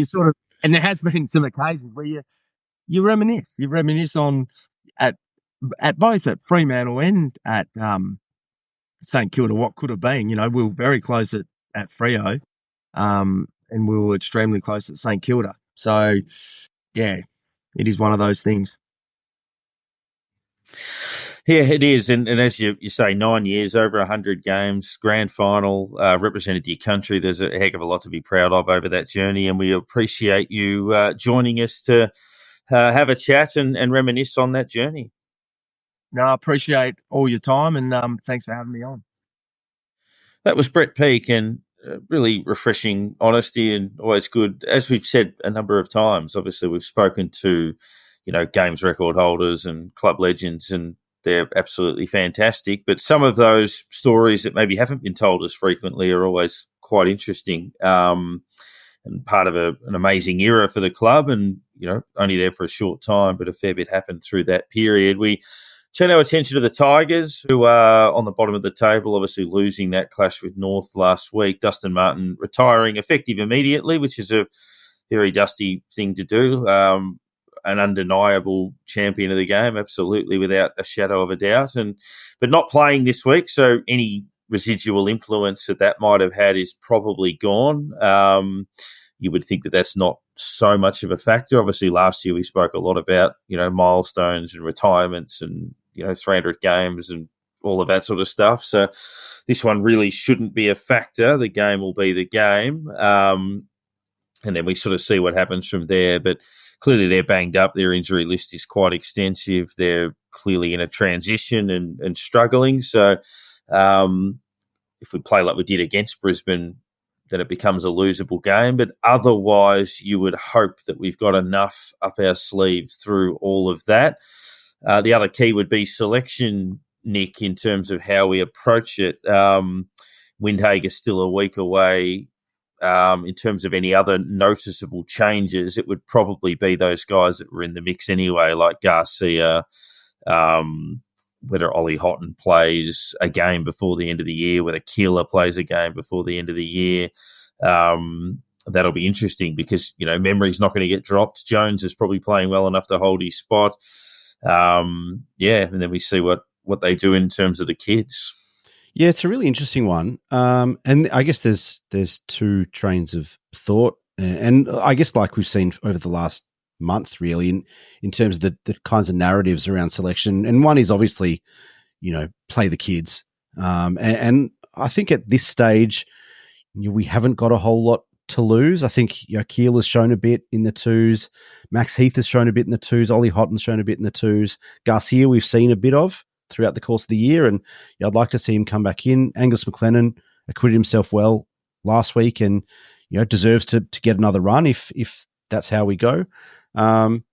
sort of, and there has been some occasions where you reminisce on at both at Fremantle and at St Kilda what could have been. We were very close at Freo, and we were extremely close at St Kilda. So yeah, it is one of those things. Yeah, it is. And as you say, 9 years, over 100 games, grand final, represented your country. There's a heck of a lot to be proud of over that journey. And we appreciate you joining us to have a chat and reminisce on that journey. No, I appreciate all your time, and thanks for having me on. That was Brett Peake, and really refreshing honesty and always good. As we've said a number of times, obviously we've spoken to, games record holders and club legends, and they're absolutely fantastic. But some of those stories that maybe haven't been told as frequently are always quite interesting, and part of an amazing era for the club, and, only there for a short time, but a fair bit happened through that period. We turn our attention to the Tigers, who are on the bottom of the table, obviously losing that clash with North last week. Dustin Martin retiring effective immediately, which is a very Dusty thing to do. An undeniable champion of the game, absolutely, without a shadow of a doubt. But not playing this week, so any residual influence that might have had is probably gone. You would think that that's not so much of a factor. Obviously, last year we spoke a lot about, milestones and retirements and, 300 games and all of that sort of stuff. So this one really shouldn't be a factor. The game will be the game. And then we sort of see what happens from there. But clearly they're banged up. Their injury list is quite extensive. They're clearly in a transition and struggling. So if we play like we did against Brisbane, then it becomes a losable game. But otherwise, you would hope that we've got enough up our sleeves through all of that. The other key would be selection, Nick, in terms of how we approach it. Windhager is still a week away. In terms of any other noticeable changes, it would probably be those guys that were in the mix anyway, like Garcia, whether Ollie Houghton plays a game before the end of the year, whether Keeler plays a game before the end of the year. That'll be interesting because, memory's not going to get dropped. Jones is probably playing well enough to hold his spot. And then we see what they do in terms of the kids. Yeah, it's a really interesting one. And I guess there's two trains of thought. And I guess like we've seen over the last month, really, in terms of the kinds of narratives around selection. And one is obviously, play the kids. And I think at this stage, we haven't got a whole lot to lose. I think Keel has shown a bit in the twos. Max Heath has shown a bit in the twos. Ollie Houghton's shown a bit in the twos. Garcia we've seen a bit of throughout the course of the year, and I'd like to see him come back in. Angus McLennan acquitted himself well last week, and deserves to get another run if that's how we go. And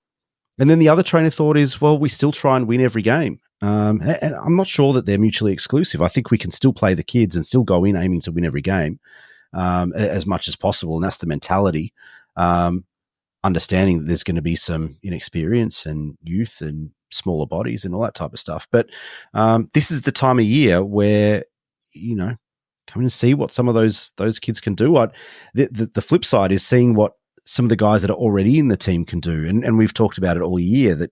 then the other train of thought is, well, we still try and win every game, and I'm not sure that they're mutually exclusive. I think we can still play the kids and still go in aiming to win every game as much as possible, and that's the mentality. Understanding that there's going to be some inexperience and youth and smaller bodies and all that type of stuff. But this is the time of year where, come and see what some of those kids can do. The flip side is seeing what some of the guys that are already in the team can do. And we've talked about it all year that,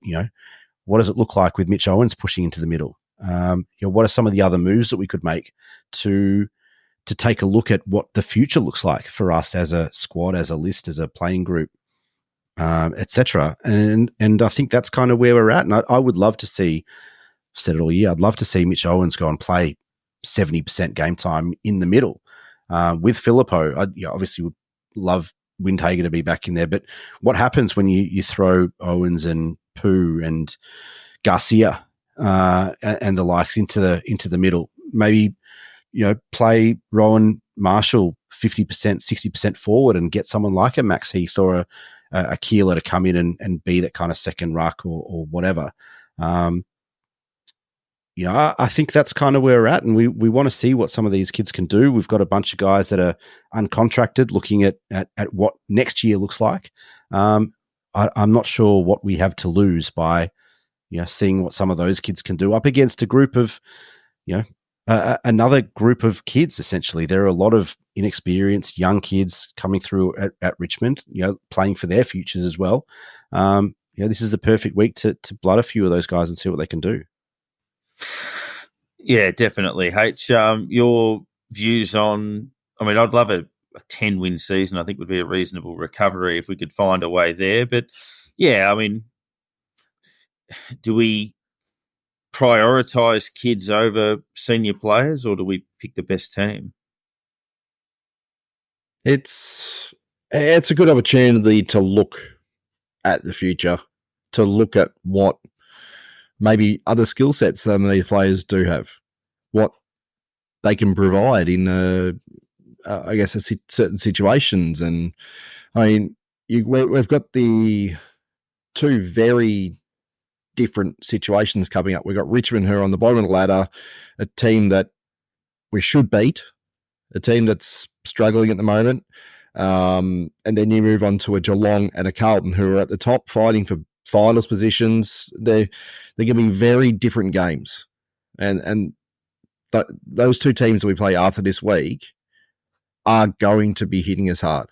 what does it look like with Mitch Owens pushing into the middle? What are some of the other moves that we could make to take a look at what the future looks like for us as a squad, as a list, as a playing group? Etc. And I think that's kind of where we're at. And I would love to see, I've said it all year, I'd love to see Mitch Owens go and play 70% game time in the middle with Filippo. I obviously would love Windhager to be back in there. But what happens when you throw Owens and Pooh and Garcia and the likes into the middle? Maybe play Rowan Marshall 50%, 60% forward and get someone like a Max Heath or a Keeler to come in and be that kind of second ruck or whatever. I think that's kind of where we're at, and we want to see what some of these kids can do. We've got a bunch of guys that are uncontracted looking at what next year looks like. I'm not sure what we have to lose by seeing what some of those kids can do up against a group of, another group of kids, essentially. There are a lot of inexperienced young kids coming through at Richmond, playing for their futures as well. This is the perfect week to blood a few of those guys and see what they can do. Yeah, definitely. H, your views on, I'd love a 10-win season. I think would be a reasonable recovery if we could find a way there. But, yeah, do we prioritise kids over senior players, or do we pick the best team? It's a good opportunity to look at the future, to look at what maybe other skill sets some of these players do have, what they can provide in, certain situations. And we've got the two very different situations coming up. We've got Richmond, who are on the bottom of the ladder, a team that we should beat, a team that's struggling at the moment. And then you move on to a Geelong and a Carlton, who are at the top fighting for finals positions. They're going to be very different games. And those two teams that we play after this week are going to be hitting us hard.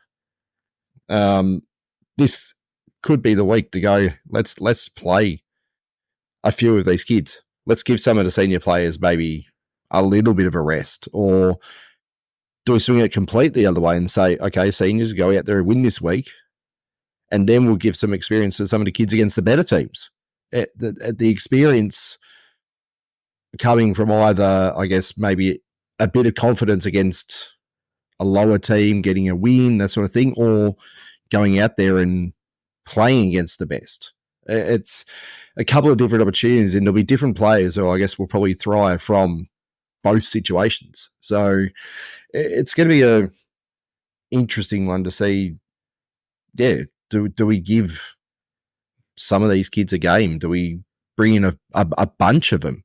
This could be the week to go, let's play a few of these kids. Let's give some of the senior players maybe a little bit of a rest, or do we swing it completely the other way and say, okay, seniors, go out there and win this week, and then we'll give some experience to some of the kids against the better teams. The experience coming from either, I guess, maybe a bit of confidence against a lower team, getting a win, that sort of thing, or going out there and playing against the best. It's a couple of different opportunities, and there'll be different players who I guess will probably thrive from both situations. So it's going to be a interesting one to see. Yeah, do we give some of these kids a game? Do we bring in a bunch of them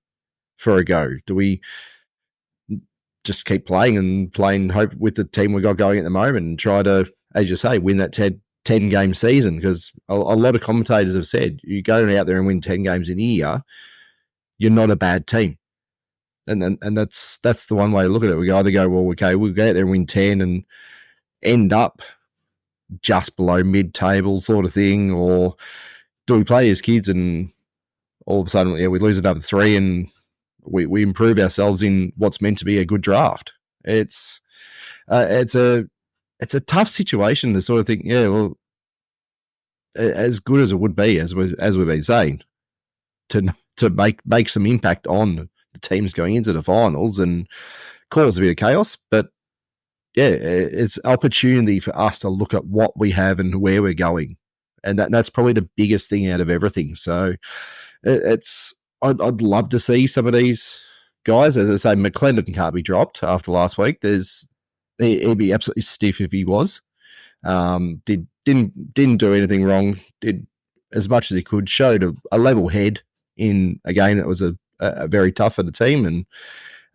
for a go? Do we just keep playing hope with the team we got going at the moment and try to, as you say, win that 10-game season? Because a lot of commentators have said, you go out there and win 10 games in a year, you're not a bad team. And that's the one way to look at it. We either go, well, okay, we'll go out there and win 10 and end up just below mid-table sort of thing, or do we play as kids and all of a sudden, we lose another 3 and we improve ourselves in what's meant to be a good draft? It's a tough situation to sort of think, yeah, well, as good as it would be, as we've been saying, to make some impact on the teams going into the finals and cause a bit of chaos. But yeah, it's opportunity for us to look at what we have and where we're going. And that's probably the biggest thing out of everything. So I'd love to see some of these guys. As I say, McClendon can't be dropped after last week. He'd be absolutely stiff if he was. Didn't do anything wrong. Did as much as he could. Showed a level head in a game that was a very tough for the team.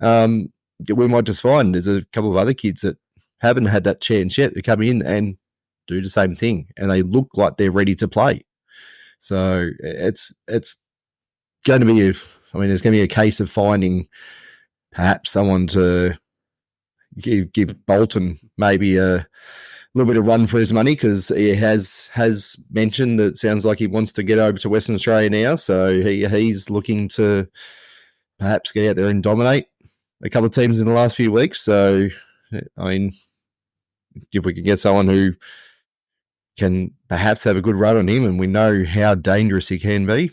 And we might just find there's a couple of other kids that haven't had that chance yet to come in and do the same thing, and they look like they're ready to play. So it's going to be there's going to be a case of finding perhaps someone to give Bolton maybe a little bit of run for his money, because he has mentioned that it sounds like he wants to get over to Western Australia now. So he's looking to perhaps get out there and dominate a couple of teams in the last few weeks. So, if we can get someone who can perhaps have a good run on him, and we know how dangerous he can be,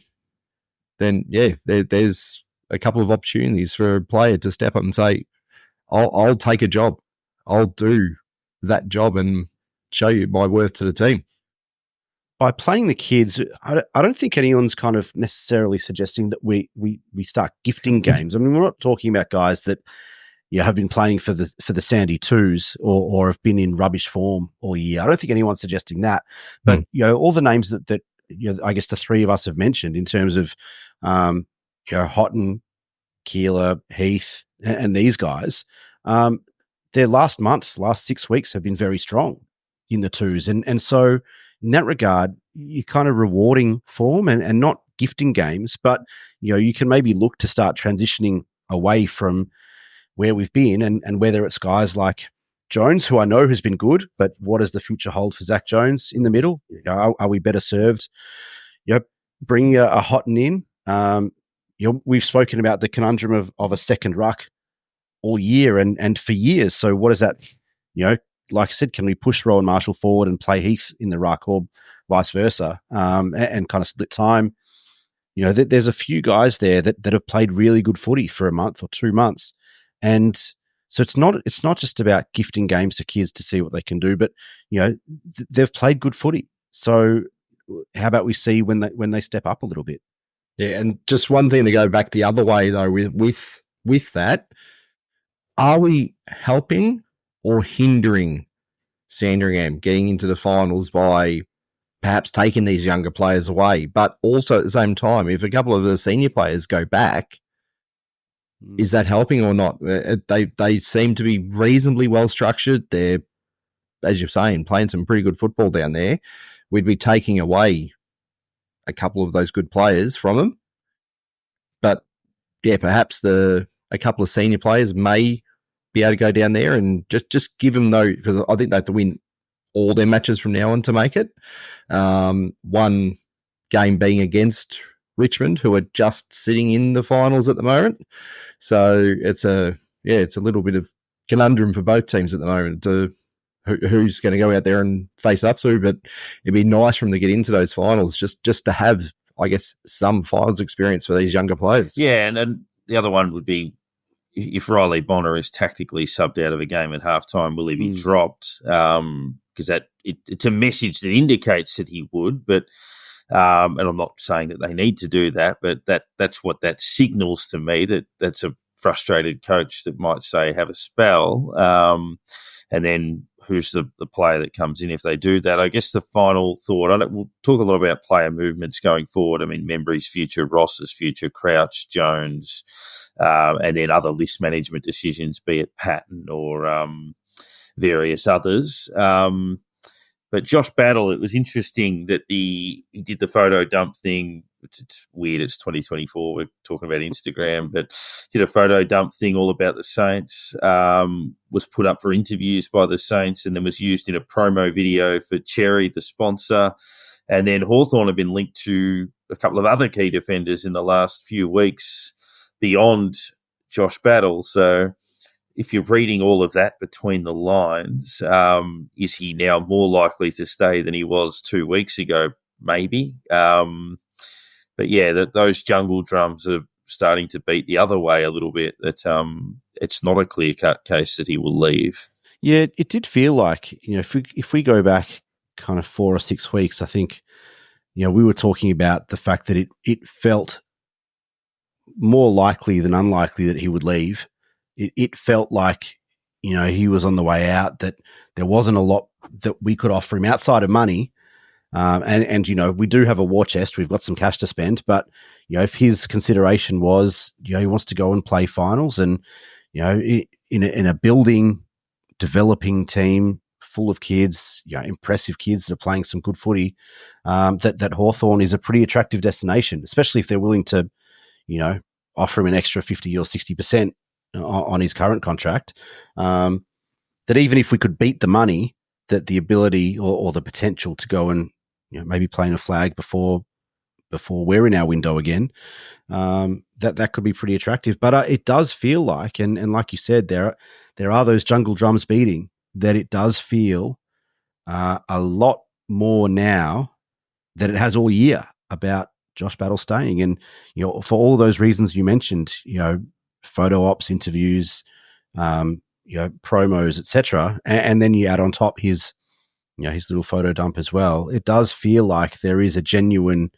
then yeah, there's a couple of opportunities for a player to step up and say, I'll take a job. I'll do that job and show you my worth to the team. By playing the kids, I don't think anyone's kind of necessarily suggesting that we start gifting games. We're not talking about guys that, have been playing for the Sandy Twos or have been in rubbish form all year. I don't think anyone's suggesting that, but all the names that I guess the three of us have mentioned in terms of Houghton, Keeler, Heath, and these guys, their last 6 weeks have been very strong in the twos, and so in that regard, you're kind of rewarding form and not gifting games, but you can maybe look to start transitioning away from where we've been, and whether it's guys like Jones, who I know has been good, but what does the future hold for Zach Jones in the middle? Are we better served? Bring a Houghton in. We've spoken about the conundrum of a second ruck all year and for years. So what is that? Like I said, can we push Rowan Marshall forward and play Heath in the ruck, or vice versa, and kind of split time? There's a few guys there that have played really good footy for a month or 2 months, and so it's not just about gifting games to kids to see what they can do, but they've played good footy. So how about we see when they step up a little bit? Yeah, and just one thing to go back the other way though, with that, are we helping or hindering Sandringham getting into the finals by perhaps taking these younger players away? But also at the same time, if a couple of the senior players go back, is that helping or not? They seem to be reasonably well structured. They're, as you're saying, playing some pretty good football down there. We'd be taking away a couple of those good players from them. But yeah, perhaps a couple of senior players may be able to go down there and just give them because I think they have to win all their matches from now on to make it. One game being against Richmond, who are just sitting in the finals at the moment. So it's a little bit of conundrum for both teams at the moment to who's going to go out there and face up to. But it'd be nice for them to get into those finals just to have, I guess, some finals experience for these younger players. Yeah, and the other one would be, if Riley Bonner is tactically subbed out of a game at halftime, will he be dropped? Because it's a message that indicates that he would, but and I'm not saying that they need to do that, but that's what that signals to me, that's a frustrated coach that might say have a spell, and then who's the player that comes in if they do that. I guess the final thought, we'll talk a lot about player movements going forward. I mean, Membry's future, Ross's future, Crouch, Jones, and then other list management decisions, be it Patton or various others. But Josh Battle, it was interesting that he did the photo dump thing. It's weird, it's 2024, we're talking about Instagram, but did a photo dump thing all about the Saints, was put up for interviews by the Saints, and then was used in a promo video for Cherry, the sponsor. And then Hawthorn have been linked to a couple of other key defenders in the last few weeks beyond Josh Battle. So if you're reading all of that between the lines, is he now more likely to stay than he was 2 weeks ago? Maybe. But yeah, those jungle drums are starting to beat the other way a little bit. That it's not a clear-cut case that he will leave. Yeah, it did feel like, if we go back kind of 4 or 6 weeks, I think, we were talking about the fact that it felt more likely than unlikely that he would leave. It felt like, he was on the way out, that there wasn't a lot that we could offer him outside of money. And we do have a war chest. We've got some cash to spend. But, if his consideration was, he wants to go and play finals and, in a building, developing team full of kids, impressive kids that are playing some good footy, that Hawthorn is a pretty attractive destination, especially if they're willing to, offer him an extra 50 or 60% on his current contract, that even if we could beat the money, that the ability or the potential to go and maybe play in a flag before we're in our window again, that could be pretty attractive. But it does feel like, and like you said, there are those jungle drums beating, that it does feel a lot more now than it has all year about Josh Battle staying. And for all those reasons you mentioned, photo ops, interviews, promos, etc., and then you add on top his little photo dump as well. It does feel like there is a genuine,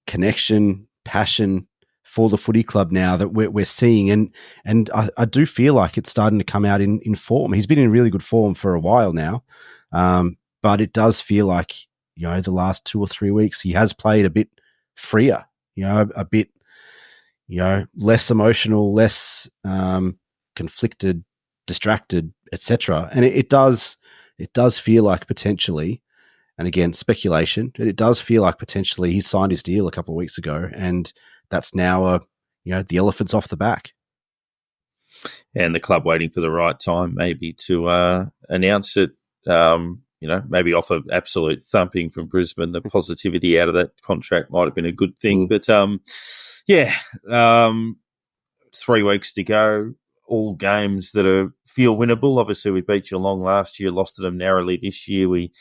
connection, passion for the footy club now that we're seeing, and I do feel like it's starting to come out in form. He's been in really good form for a while now, but it does feel like, the last 2 or 3 weeks he has played a bit freer, a bit, less emotional, less conflicted, distracted, etc. And it does feel like potentially, and again, speculation, but it does feel like potentially he signed his deal a couple of weeks ago, and that's now the elephant's off the back. And the club waiting for the right time maybe to announce it, maybe off an absolute thumping from Brisbane. The positivity out of that contract might have been a good thing. But, 3 weeks to go, all games that feel winnable. Obviously, we beat Geelong last year, lost to them narrowly this year. We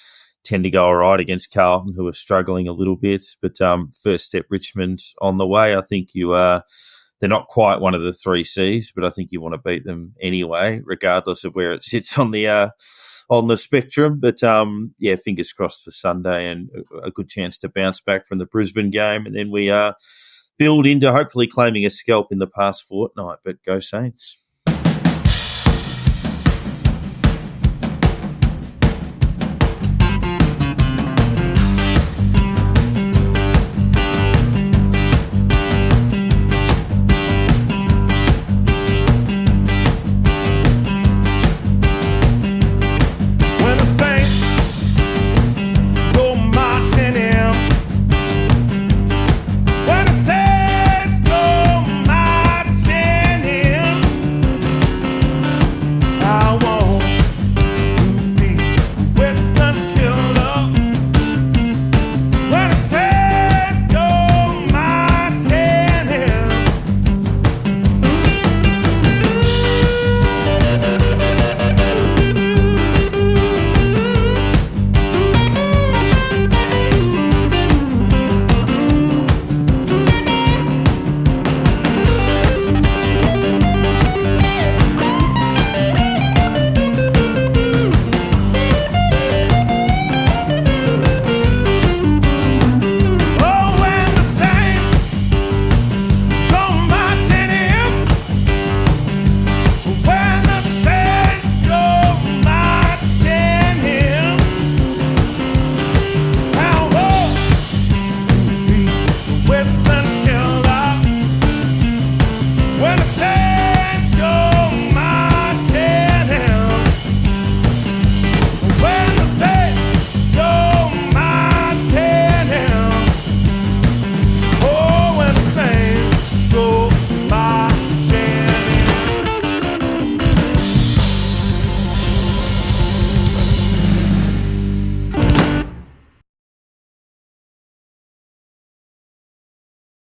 tend to go all right against Carlton, who are struggling a little bit. But first step Richmond on the way. I think they're not quite one of the 3 Cs, but I think you want to beat them anyway, regardless of where it sits on the spectrum. But fingers crossed for Sunday, and a good chance to bounce back from the Brisbane game, and then we build into hopefully claiming a scalp in the past fortnight. But go Saints.